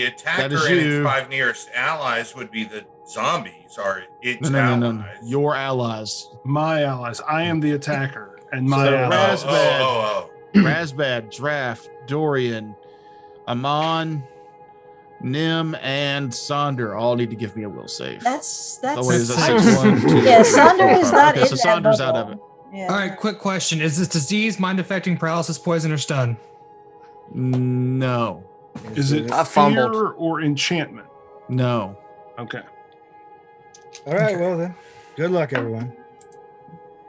attacker and its 5 nearest allies would be the zombies, or its allies. No. Your allies. My allies. I am the attacker, and my allies. Razbad, Draft, Dorian, Amon, Nim, and Sonder all need to give me a will save. That's what is that? 6, 1, 2, yeah, Sonder is not in so Sonder's out of it. Yeah. All right, quick question. Is this disease, mind affecting, paralysis, poison, or stun? No. Is it I fumbled. fear or enchantment? No. Okay. All right, well then. Good luck, everyone.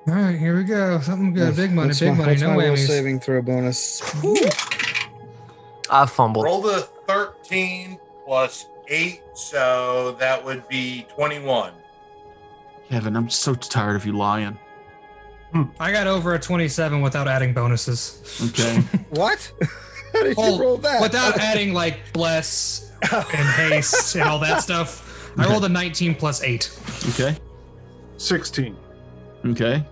All right, here we go. Something good. Big money, What's big money. what's No my will whammies. saving throw bonus. I fumbled. Roll the 13 plus 8, so that would be 21. Kevin, I'm so tired of you lying. I got over a 27 without adding bonuses. Okay. What? How did you roll that? Without adding like bless and haste and all that stuff. I rolled a 19 plus 8. Okay. 16. Okay.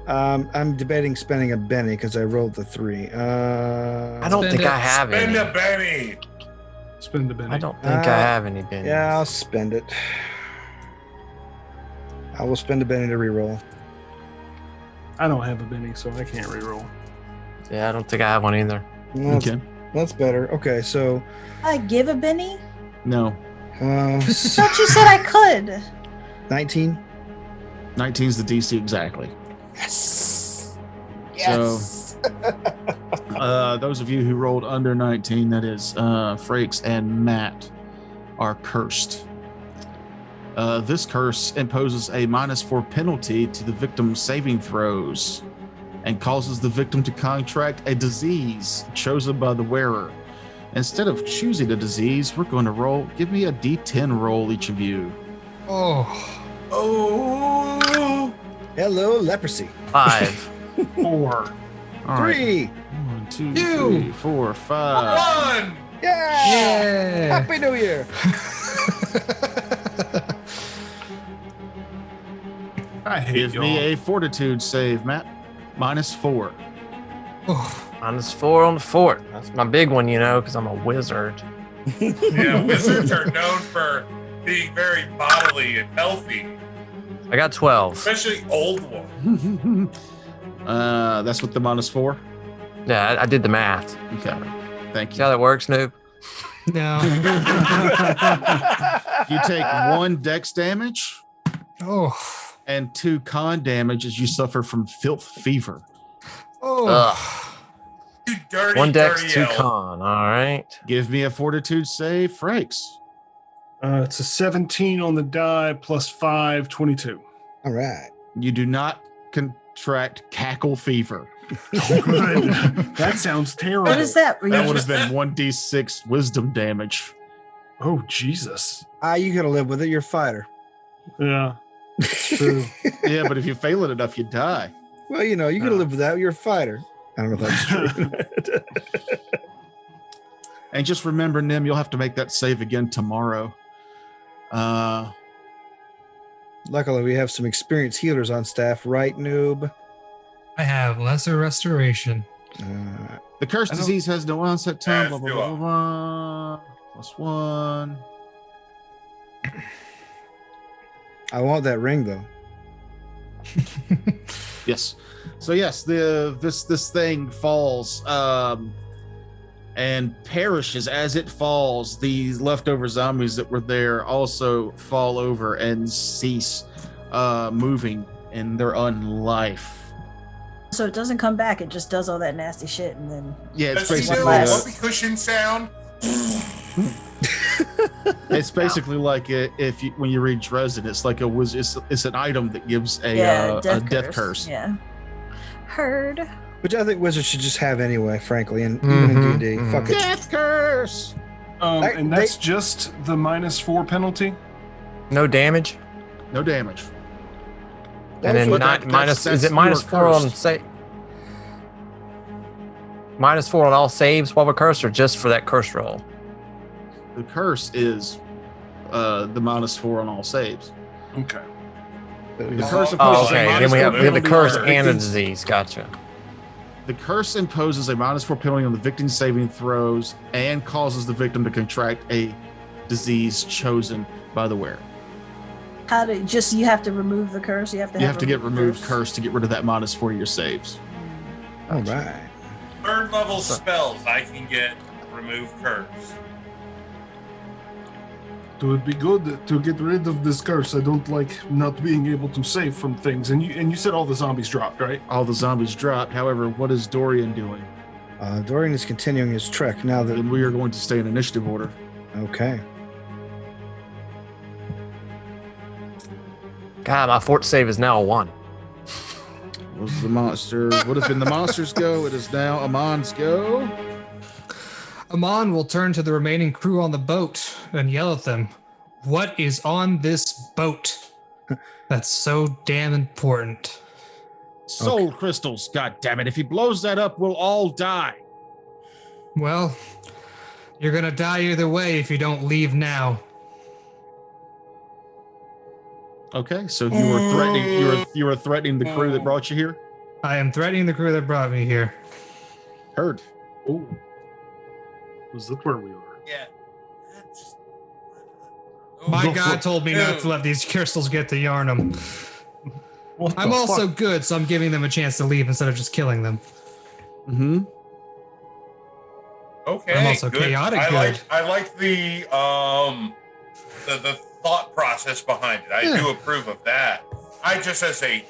I'm debating spending a Benny because I rolled the 3. I don't think I have Spend any. a Benny. Spend a Benny. I don't think I have any bennies. Yeah, I'll spend it. I will spend a Benny to reroll. I don't have a Benny, so I can't reroll. Yeah, I don't think I have one either. Okay. That's better. Okay, so I give a Benny? No. I thought you said I could. 19. 19 is the DC exactly. Yes. So, those of you who rolled under 19, that is Frakes and Matt, are cursed. This curse imposes a -4 penalty to the victim's saving throws and causes the victim to contract a disease chosen by the wearer. Instead of choosing a disease, we're going to roll. Give me a D10 roll, each of you. Oh. Hello, leprosy. 5. 4. All right. 3. 1, 2, Two. 3, 4, 5. 1. Yeah. Happy New Year. I hate Give y'all. me a fortitude save, Matt. -4. Oh. -4 on the fort. That's my big one, because I'm a wizard. Yeah, wizards are known for being very bodily and healthy, I got 12. especially old ones. That's with the -4. Yeah, I did the math. Okay. Thank See you. how that works, noob? No. You take 1 dex damage Oh. and 2 con damage as you suffer from filth fever. Oh. Ugh. You dirty, 1 dex, dirty 2 elf. con. All right. Give me a fortitude save, Frakes. It's a 17 on the die plus 5, 22. All right. You do not contract cackle fever. Good. That sounds terrible. What is that? That would have been 1d6 wisdom damage. Oh, Jesus. You gotta live with it. You're a fighter. Yeah. True. Yeah, but if you fail it enough, you die. Well, you gotta live with that. You're a fighter. I don't know if that's true. And just remember, Nim, you'll have to make that save again tomorrow. Luckily, we have some experienced healers on staff, right, noob? I have lesser restoration. The cursed disease has no onset time. Blah, blah, Yes, blah, do blah, blah. +1. I want that ring though. Yes. So yes, this thing falls and perishes as it falls. These leftover zombies that were there also fall over and cease moving in their unlife. So it doesn't come back. It just does all that nasty shit, and then Yeah, it's Does he do basically a whoopee cushion sound? it's basically like if you, when you read Dresden, it's like it's an item that gives a death curse. Yeah. Heard. Which I think wizards should just have anyway, frankly, and even in D&D. Fuck it. Death curse. And that's just the -4 penalty? No damage. No damage. And then But minus. that's Is it you are -4 on cursed. save? -4 on all saves while we're cursed, or just for that curse roll? The curse is the -4 on all saves. Okay. The curse Oh, imposes a okay. Then we have the penalty curse on the and the victim's- disease. Gotcha. The curse imposes a -4 penalty on the victim's saving throws and causes the victim to contract a disease chosen by the wearer. How do you have to remove the curse? You have to get removed curse to get rid of that -4 to your saves. All right. Third level spells, I can get remove curse. It would be good to get rid of this curse. I don't like not being able to save from things. And you said all the zombies dropped, right? All the zombies dropped. However, what is Dorian doing? Dorian is continuing his trek now that. Then we are going to stay in initiative order. Okay. God, my fort save is now a 1. Was the monster? Would have been the monster's go. It is now Amon's go. Amon will turn to the remaining crew on the boat and yell at them, "What is on this boat? That's so damn important." Soul crystals. God damn it! If he blows that up, we'll all die. Well, you're gonna die either way if you don't leave now. Okay, so you were threatening. You were threatening the crew that brought you here. I am threatening the crew that brought me here. Heard. Oh. Was that where we are? Yeah. That's. My Go for God it. told me not to let these crystals get to Yarnum. What I'm the also fuck? good, so I'm giving them a chance to leave instead of just killing them. Mm-hmm. Okay. I'm also good. chaotic I good. like the thought process behind it. I Yeah. do approve of that. I just, as a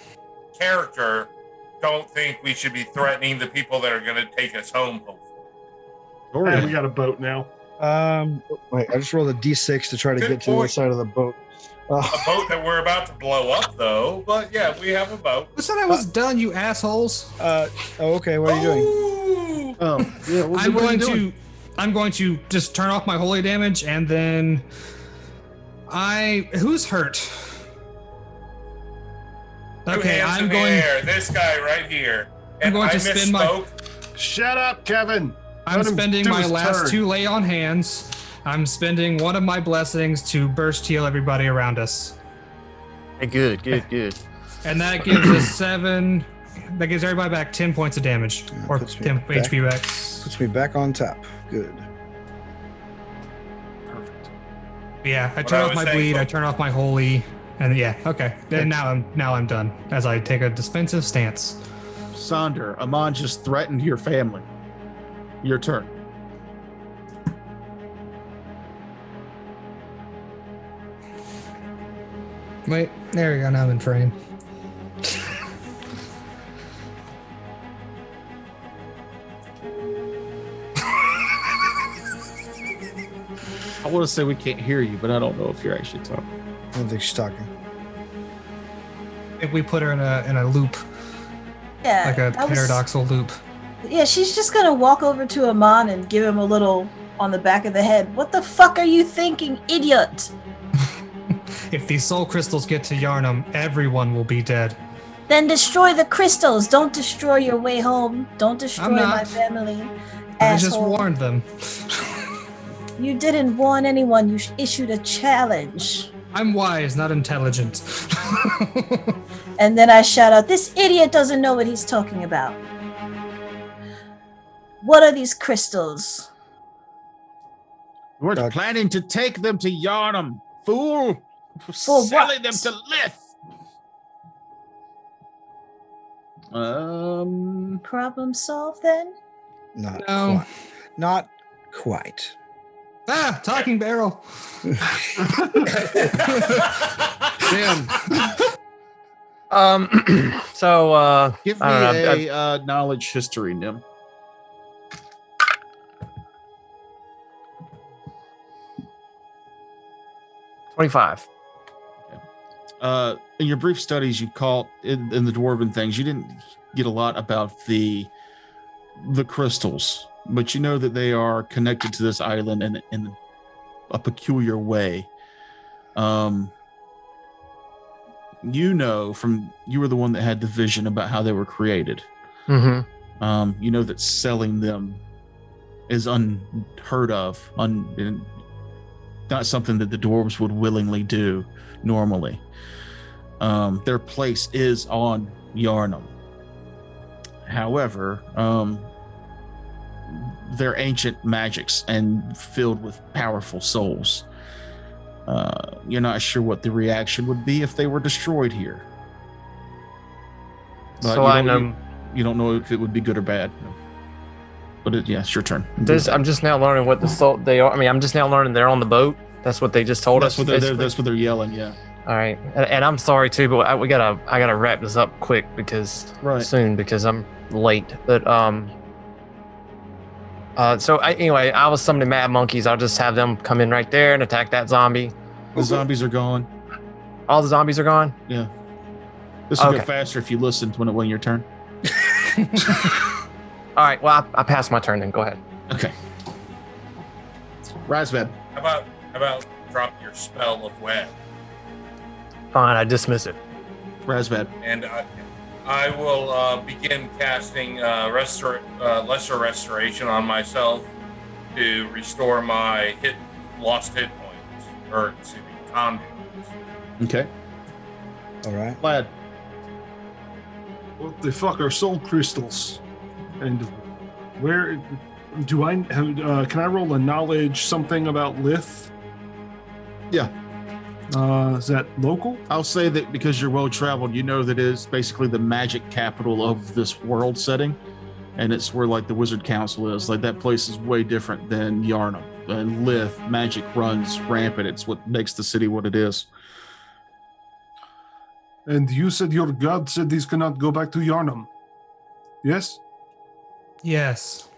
character, don't think we should be threatening the people that are going to take us home. Hopefully. Hey, we got a boat now. Wait, I just rolled a d6 to try to Good get to the point. side of the boat. A boat that we're about to blow up, though. But yeah, we have a boat. I said I was done, you assholes. Okay, what are you doing? Ooh. Oh, yeah. I'm going to just turn off my holy damage, and then who's hurt? Two Okay, hands I'm in the going. air. This guy right here. I'm And going to I spin misspoke. Shut up, Kevin. I'm Let him spending do my his last turn. 2 lay on hands. I'm spending one of my blessings to burst heal everybody around us. Hey, good. And that gives us 7. That gives everybody back 10 points of damage. Or puts me 10 back. HP back. Puts me back on top. Good. Perfect. Yeah, I What turn I off was my saying, bleed, I Bo- turn off my holy, and yeah, okay. Then now I'm done. As I take a defensive stance. Sonder, Amon just threatened your family. Your turn. Wait, there we go, now I'm in frame. I want to say we can't hear you, but I don't know if you're actually talking. I don't think she's talking. If we put her in a loop, Yeah. like a I was- paradoxal loop. Yeah, she's just gonna walk over to Amon and give him a little on the back of the head. What the fuck are you thinking, idiot? If these soul crystals get to Yarnum, everyone will be dead. Then destroy the crystals. Don't destroy your way home. Don't destroy I'm not. my family. I just Asshole. warned them. You didn't warn anyone. You issued a challenge. I'm wise, not intelligent. And then I shout out, this idiot doesn't know what he's talking about. What are these crystals? We're Doug. planning to take them to Yarnum, fool. We're For selling what? them to Lith. Problem solved then? Not No. quite. Not quite. Talking barrel. Damn. So Give me I don't know. a knowledge history, Nim. I 25. In your brief studies, you caught in the dwarven things, you didn't get a lot about the crystals, but you know that they are connected to this island in a peculiar way. You know you were the one that had the vision about how they were created. Mm-hmm. You know that selling them is unheard of, not something that the dwarves would willingly do normally. Their place is on Yarnum. However, they're ancient magics and filled with powerful souls. You're not sure what the reaction would be if they were destroyed here. But So I know. you don't know if it would be good or bad. But it's your turn. I'm just now learning what the soul they are. I mean, I'm just now learning they're on the boat. That's what they just told us. That's what they're yelling. Yeah. All right, and I'm sorry too, but I gotta wrap this up quick because I'm late. But anyway, I was summoning mad monkeys. I'll just have them come in right there and attack that zombie. The zombies are gone. All the zombies are gone. Yeah. This will go Okay. faster if you listened when it went your turn. All right. Well, I passed my turn. Then go ahead. Okay. Razbad. How about drop your spell of web? Fine. I dismiss it. Razbad. And I will begin casting lesser restoration on myself to restore my lost hit points, or excuse me, con points. Okay. All right. Vlad. What the fuck are soul crystals? And where do I have, can I roll a knowledge something about Lith? Yeah. Is that local? I'll say that because you're well traveled, you know that it is basically the magic capital of this world setting, and it's where like the Wizard Council is. Like that place is way different than Yarnum. And Lith, magic runs rampant. It's what makes the city what it is. And you said your god said these cannot go back to Yarnum. Yes? Yes.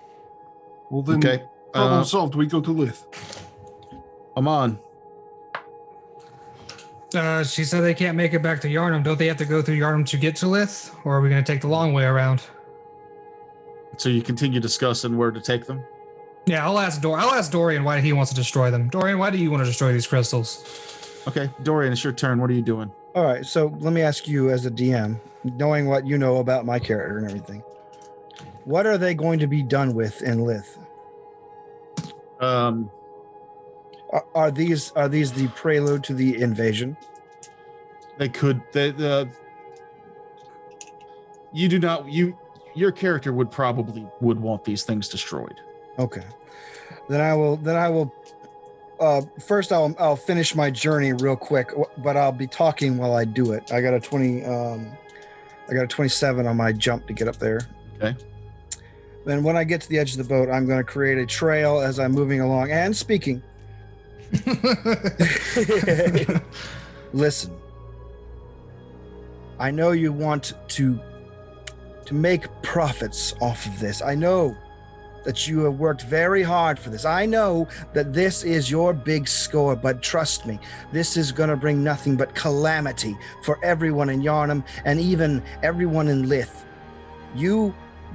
Well then, Okay. Problem solved. We go to Lith. Amon. She said they can't make it back to Yarnum. Don't they have to go through Yarnum to get to Lith? Or are we going to take the long way around? So you continue discussing where to take them? Yeah, I'll ask Dorian why he wants to destroy them. Dorian, why do you want to destroy these crystals? Okay, Dorian, it's your turn. What are you doing? All right, so let me ask you as a DM, knowing what you know about my character and everything. What are they going to be done with in Lith? Are these the prelude to the invasion? They could. You do not. Your character would want these things destroyed. Okay. Then I will. First, I'll finish my journey real quick, but I'll be talking while I do it. I got a 20. I got a 27 on my jump to get up there. Okay. Then when I get to the edge of the boat, I'm going to create a trail as I'm moving along and speaking. Listen, I know you want to make profits off of this. I know that you have worked very hard for this. I know that this is your big score, but trust me, this is going to bring nothing but calamity for everyone in Yarnum and even everyone in Lith. You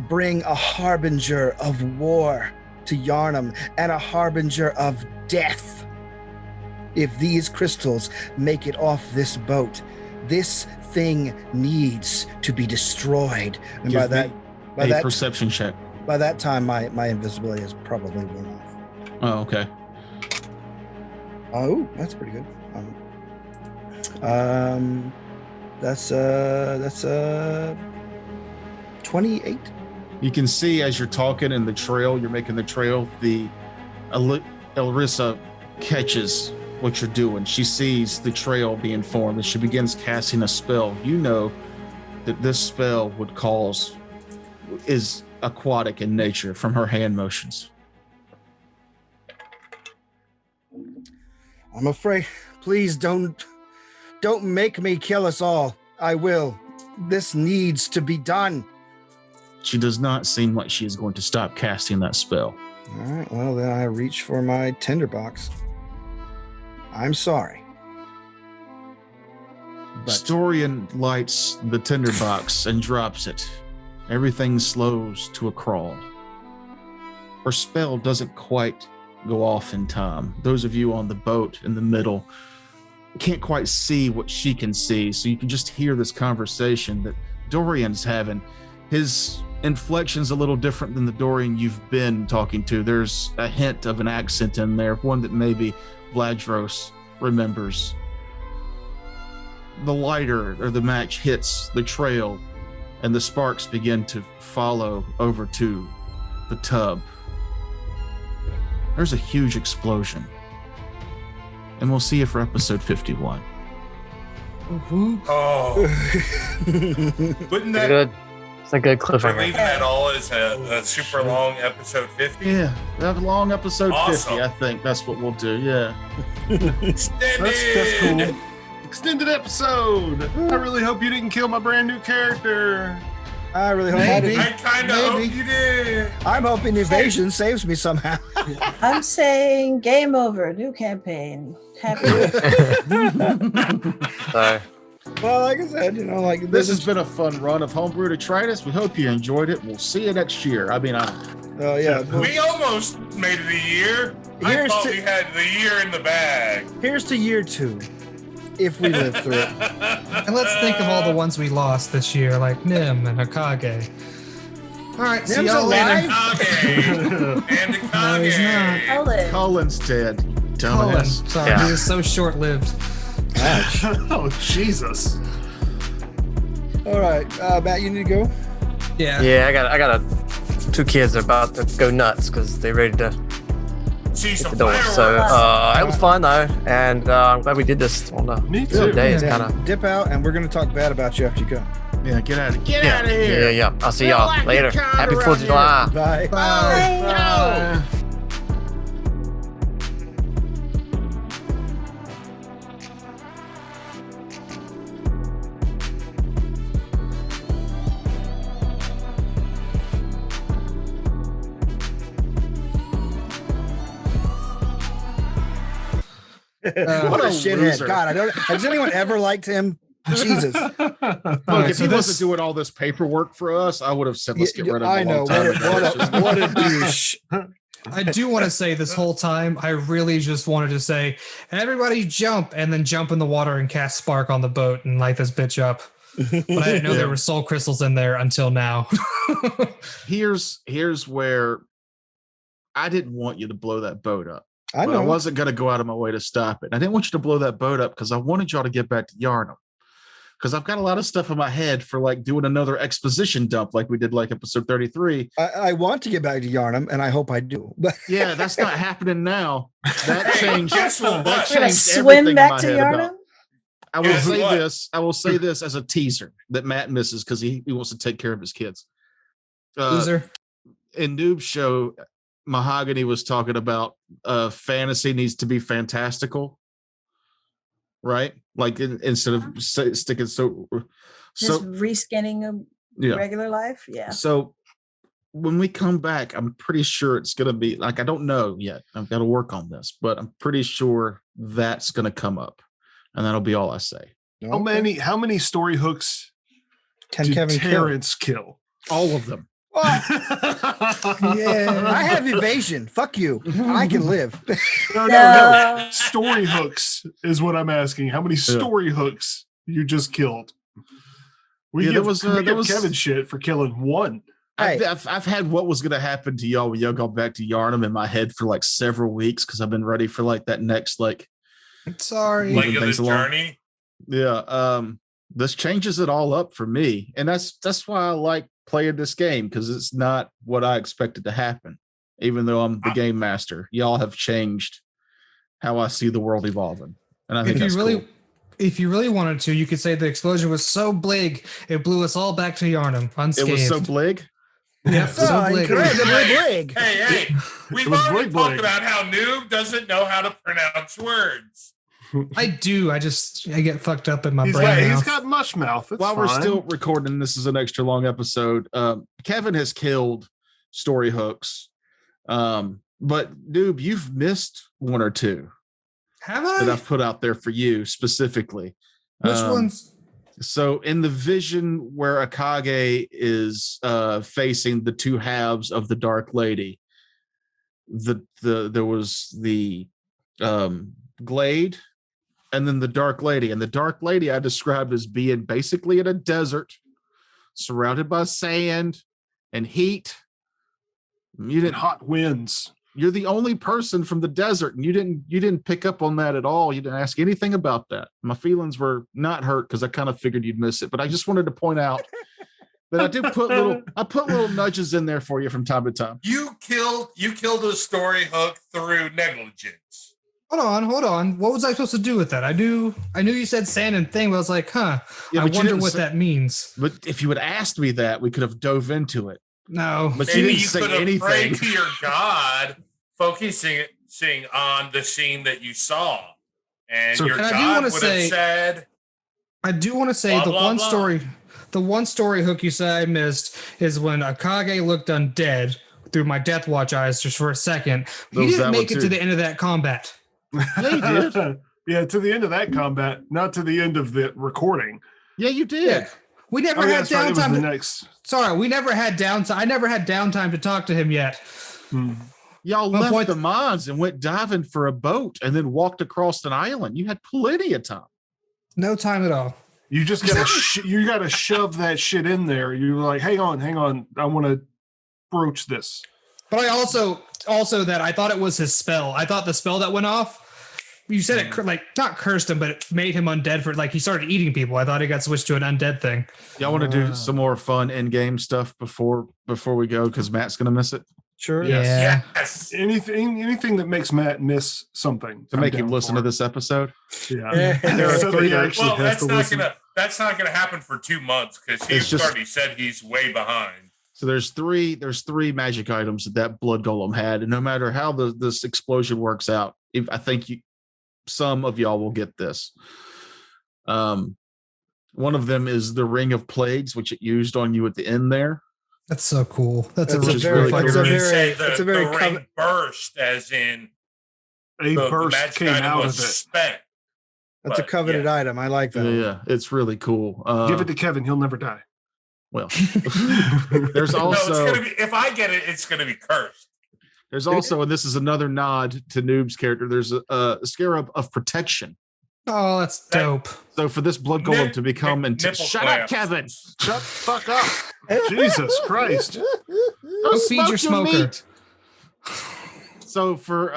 bring a harbinger of war to Yarnum and a harbinger of death. If these crystals make it off this boat, this thing needs to be destroyed. And Give by me that perception check. By that time, my invisibility is probably worn off. Oh, okay. Oh, that's pretty good. That's 28. You can see as you're talking in the trail, you're making the trail, Elrissa catches what you're doing. She sees the trail being formed and she begins casting a spell. You know that this spell is aquatic in nature from her hand motions. I'm afraid. Please don't make me kill us all. I will. This needs to be done. She does not seem like she is going to stop casting that spell. All right, well, then I reach for my tinderbox. I'm sorry. But Dorian lights the tinderbox and drops it. Everything slows to a crawl. Her spell doesn't quite go off in time. Those of you on the boat in the middle can't quite see what she can see, so you can just hear this conversation that Dorian's having. His inflection's a little different than the Dorian you've been talking to. There's a hint of an accent in there, one that maybe Vladros remembers. The lighter or the match hits the trail and the sparks begin to follow over to the tub. There's a huge explosion. And we'll see you for episode 51. Oh. Wouldn't that... Good. It's a good We're cliffhanger. leaving that all as a super long episode 50? Yeah, that long episode Awesome. 50, I think that's what we'll do, yeah. Extended! That's cool. Extended episode. I really hope you didn't kill my brand new character. I really hope I did. I kind of hope you did. I'm hoping evasion saves me somehow. I'm saying game over, new campaign. Happy. So, Well, like I said, like This has been a fun run of Homebrew Detritus. We hope you enjoyed it. We'll see you next year. I mean, Oh yeah. We almost made it a year. I Here's thought to- we had the year in the bag. Here's to year 2, if we live through it. And let's think of all the ones we lost this year, like Nim and Hokage. All right, see Nim's y'all alive? later. And the No, he's not. Kage. Ellen. Colin's dead. Colin, Dumbass. sorry, Yeah. he was so short-lived. Oh, Jesus. All right, Matt, you need to go. Yeah. yeah, I got 2 kids that are about to go nuts because they're ready to See hit some the door. fireworks. So it was fun though, and I'm glad we did this on the Me the too. day. It's Yeah, kind of dip out, and we're gonna talk bad about you after you go. Yeah, get out of here. yeah. I'll see We don't y'all like later. your kind Happy around 4th of here. July. Bye. Bye. Bye. What a shithead. loser. God, has anyone ever liked him? Jesus. Look, right, if so he this- wasn't doing all this paperwork for us, I would have said, let's get rid of him. I a know. long time ago. What a douche. I do want to say this whole time, I really just wanted to say, everybody jump, and then jump in the water and cast spark on the boat and light this bitch up. But I didn't know there were soul crystals in there until now. Here's where I didn't want you to blow that boat up. I But know. I wasn't going to go out of my way to stop it. I didn't want you to blow that boat up because I wanted y'all to get back to Yarnum. Because I've got a lot of stuff in my head for like doing another exposition dump like we did like episode 33. I want to get back to Yarnum, and I hope I do. But Yeah, that's not happening now. That changed. Guess what? That We're gonna changed swim everything in back my to head about- Yarnum. I will Guess say what? this. I will say this as a teaser that Matt misses because he wants to take care of his kids. Loser. In Noob's show, Mahogany was talking about fantasy needs to be fantastical, right? Like instead of sticking Just reskinning a yeah. regular life. Yeah. So when we come back, I'm pretty sure it's going to be like, I don't know yet. I've got to work on this, but I'm pretty sure that's going to come up, and that'll be all I say. How many story hooks Can did Kevin kill? Terrence kill? All of them. Yeah. I have evasion. Fuck you. I can live. No. Story hooks is what I'm asking. How many story hooks you just killed? We Yeah, give, there give was- Kevin shit for killing one. Hey. I've had what was going to happen to y'all when y'all go back to Yarnum in my head for like several weeks because I've been ready for like that next like Sorry. Moving Like of the things along. journey. yeah. This changes it all up for me, and that's why I like playing this game because it's not what I expected to happen. Even though I'm the game master, y'all have changed how I see the world evolving, and I think If you that's really, cool. if you really wanted to, you could say the explosion was so big it blew us all back to Yarnum It unscathed. was so big. Yep, so Oh, big. incredibly big. Hey, we've It was already big, talked big. about how Noob doesn't know how to pronounce words. I do. I get fucked up in my He's brain. he's now. got mush mouth. It's While we're fine. still recording, this is an extra long episode. Kevin has killed story hooks, but Noob, you've missed one or two Have that I? I've put out there for you specifically. Which Um, ones? So in the vision where Akage is facing the two halves of the Dark Lady, there was the glade and then the Dark Lady. And the Dark Lady I described as being basically in a desert, surrounded by sand and heat. You And didn't hot winds. You're the only person from the desert, and you didn't pick up on that at all. You didn't ask anything about that. My feelings were not hurt because I kind of figured you'd miss it, but I just wanted to point out that I put little nudges in there for you from time to time. You killed a story hook through negligence. Hold on. What was I supposed to do with that? I knew you said sand and thing, but I was like, Yeah, I but you wonder didn't what say- that means. But if you had asked me that, we could have dove into it. No. But you Maybe didn't you say could have anything. prayed to your God, focusing on the scene that you saw, and So- your And I do God wanna would say- have said, I do want to say Blah, the blah, one blah. story, the one story hook you said I missed is when Akage looked undead through my Death Watch eyes just for a second. There He was didn't that make one it too. to the end of that combat. Yeah, you did. Yeah, to the end of that combat, not to the end of the recording. Yeah, you did. We never Oh, yeah, had that's right. It was downtime. the next. Sorry, we never had downtime. I never had downtime to talk to him yet. Y'all Well, left point- the mods and went diving for a boat and then walked across an island. You had plenty of time. No time at all. You just gotta you gotta shove that shit in there. You're like, hang on, I want to broach this. But I also that I thought it was his spell. I thought the spell that went off. You said it like not cursed him, but it made him undead for like he started eating people. I thought he got switched to an undead thing. Y'all want to do some more fun in-game stuff before we go because Matt's gonna miss it Sure. Yeah. yes. Anything that makes Matt miss something to I'm make him down listen for. to this episode. Yeah, Yeah. so that he actually Well, has that's to not listen. gonna happen for 2 months because It's he's just- already said he's way behind. So there's three magic items that blood golem had, and no matter how this explosion works out, I think some of y'all will get this. One of them is the Ring of Plagues, which it used on you at the end there. That's so cool. That's That's a a really very cool. fun- You very- say it's a very the ring burst, as in A burst magic came item out was of it. spent. That's a But, coveted yeah. item. I like that. Yeah, it's really cool. Give it to Kevin. He'll never die. Well, there's No, it's also gonna be. If I get it, it's gonna be cursed. there's also, and this is another nod to Noob's character. There's a scarab of protection. Oh, that's dope. So for this blood golem Nip- to become nip- nipple shut up, clamps. Kevin. Shut the fuck up. Jesus Christ. Go feed your smoker. So for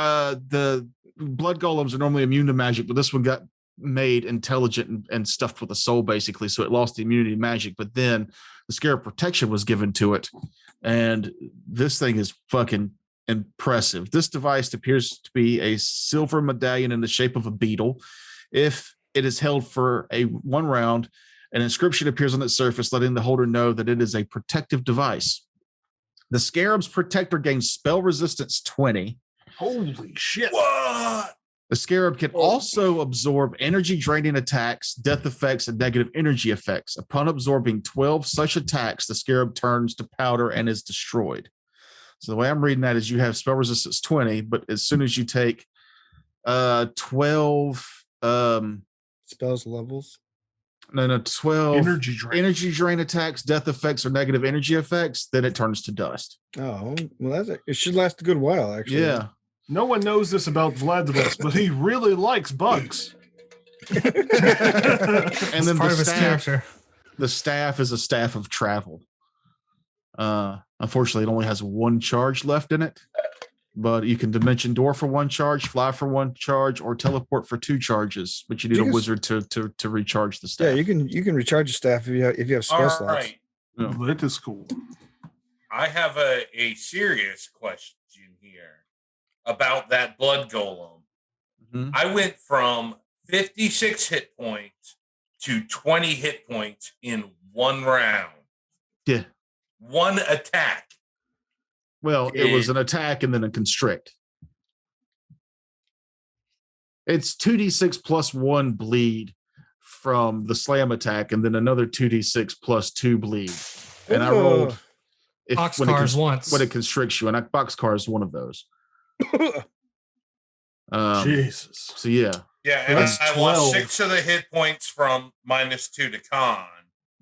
the blood golems are normally immune to magic, but this one got made intelligent and stuffed with a soul, basically. So it lost the immunity to magic, but then the scarab protection was given to it. And this thing is fucking impressive. This device appears to be a silver medallion in the shape of a beetle. If it is held for one round, an inscription appears on its surface, letting the holder know that it is a protective device. The scarab's protector gains spell resistance 20. Holy shit. What? The scarab can also absorb energy draining attacks, death effects, and negative energy effects. Upon absorbing 12 such attacks, the scarab turns to powder and is destroyed. So the way I'm reading that is you have spell resistance 20, but as soon as you take 12 Spells levels. 12 Energy drain attacks, death effects, or negative energy effects, then it turns to dust. Oh, well, it should last a good while, actually. Yeah. No one knows this about Vladimir, but he really likes bugs. And then Part of his character. The staff is a staff of travel. Unfortunately, it only has one charge left in it, but you can dimension door for one charge, fly for one charge, or teleport for 2 charges. But you need a wizard to recharge the staff. Yeah, you can recharge the staff if you have spell All slots. right. Yeah. That is cool. I have a serious question here about that blood golem. Mhm. I went from 56 hit points to 20 hit points in one round. Yeah. One attack. Well, it was an attack and then a constrict. It's 2d6 plus 1 bleed from the slam attack, and then another 2d6 plus 2 bleed. And I rolled boxcars once. when it constricts you, and boxcar is one of those. Jesus. So yeah. Yeah, and That's I 12. lost 6 of the hit points from -2 to con.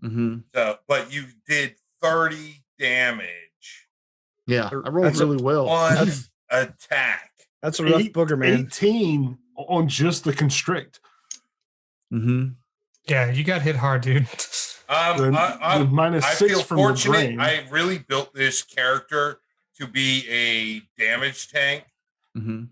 Mm-hmm. So, but you did 30 damage. Yeah, I rolled really well. One attack. That's a rough booger, man. 18 on just the constrict. Mm-hmm. Yeah, you got hit hard, dude. The minus I 6 feel from the fortunate. drain. I really built this character to be a damage tank. Mm-hmm.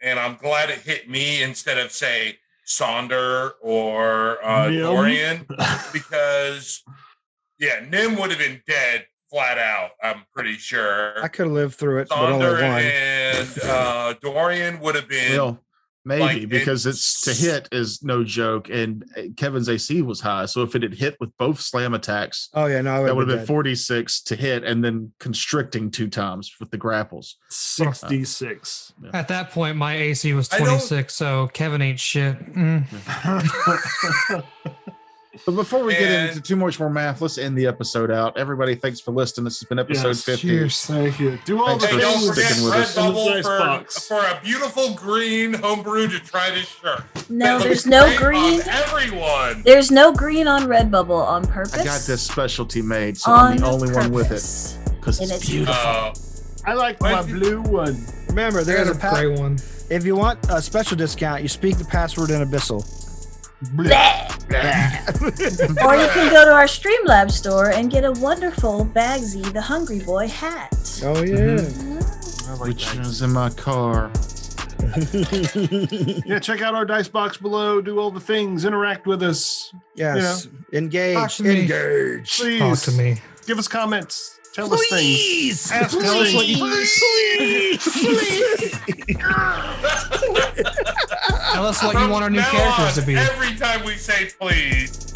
And I'm glad it hit me instead of, say, Sonder or Nim. Dorian, because Nim would have been dead flat out. I'm pretty sure. I could have lived through it, but only Sonder one. and Dorian would have been. Well, maybe because it's to hit is no joke, and Kevin's AC was high. So if it had hit with both slam attacks, Oh yeah, no, that would have been 46 to hit, and then constricting 2 times with the grapples. 66. At that point, my AC was I don't- 26, so Kevin ain't shit. But before we get And- into too much more math, let's end the episode out. Everybody, thanks for listening. This has been episode Yes, 50. cheers. Thank you. Do all Thanks the for And don't things. forget sticking with us. Redbubble Nice box. for a beautiful green homebrew detritus shirt. No, That there's looks no great green. on everyone. There's no green on Redbubble on purpose. I got this specialty made, so I'm the only one with it purpose. because And it's it's- beautiful. I like my When- blue one. Remember, there's a gray one. If you want a special discount, you speak the password in Abyssal. Or you can go to our Streamlabs store and get a wonderful Bagsy the Hungry Boy hat. Oh yeah. I like Which that. is in my car. Yeah, check out our dice box below. Do all the things. Interact with us. Yes. Talk Engage. to me. Engage. Please Talk to me. give us comments. Tell us things. Ask Tell us what Tell us what you want our new From now characters on, to be. Every time we say please.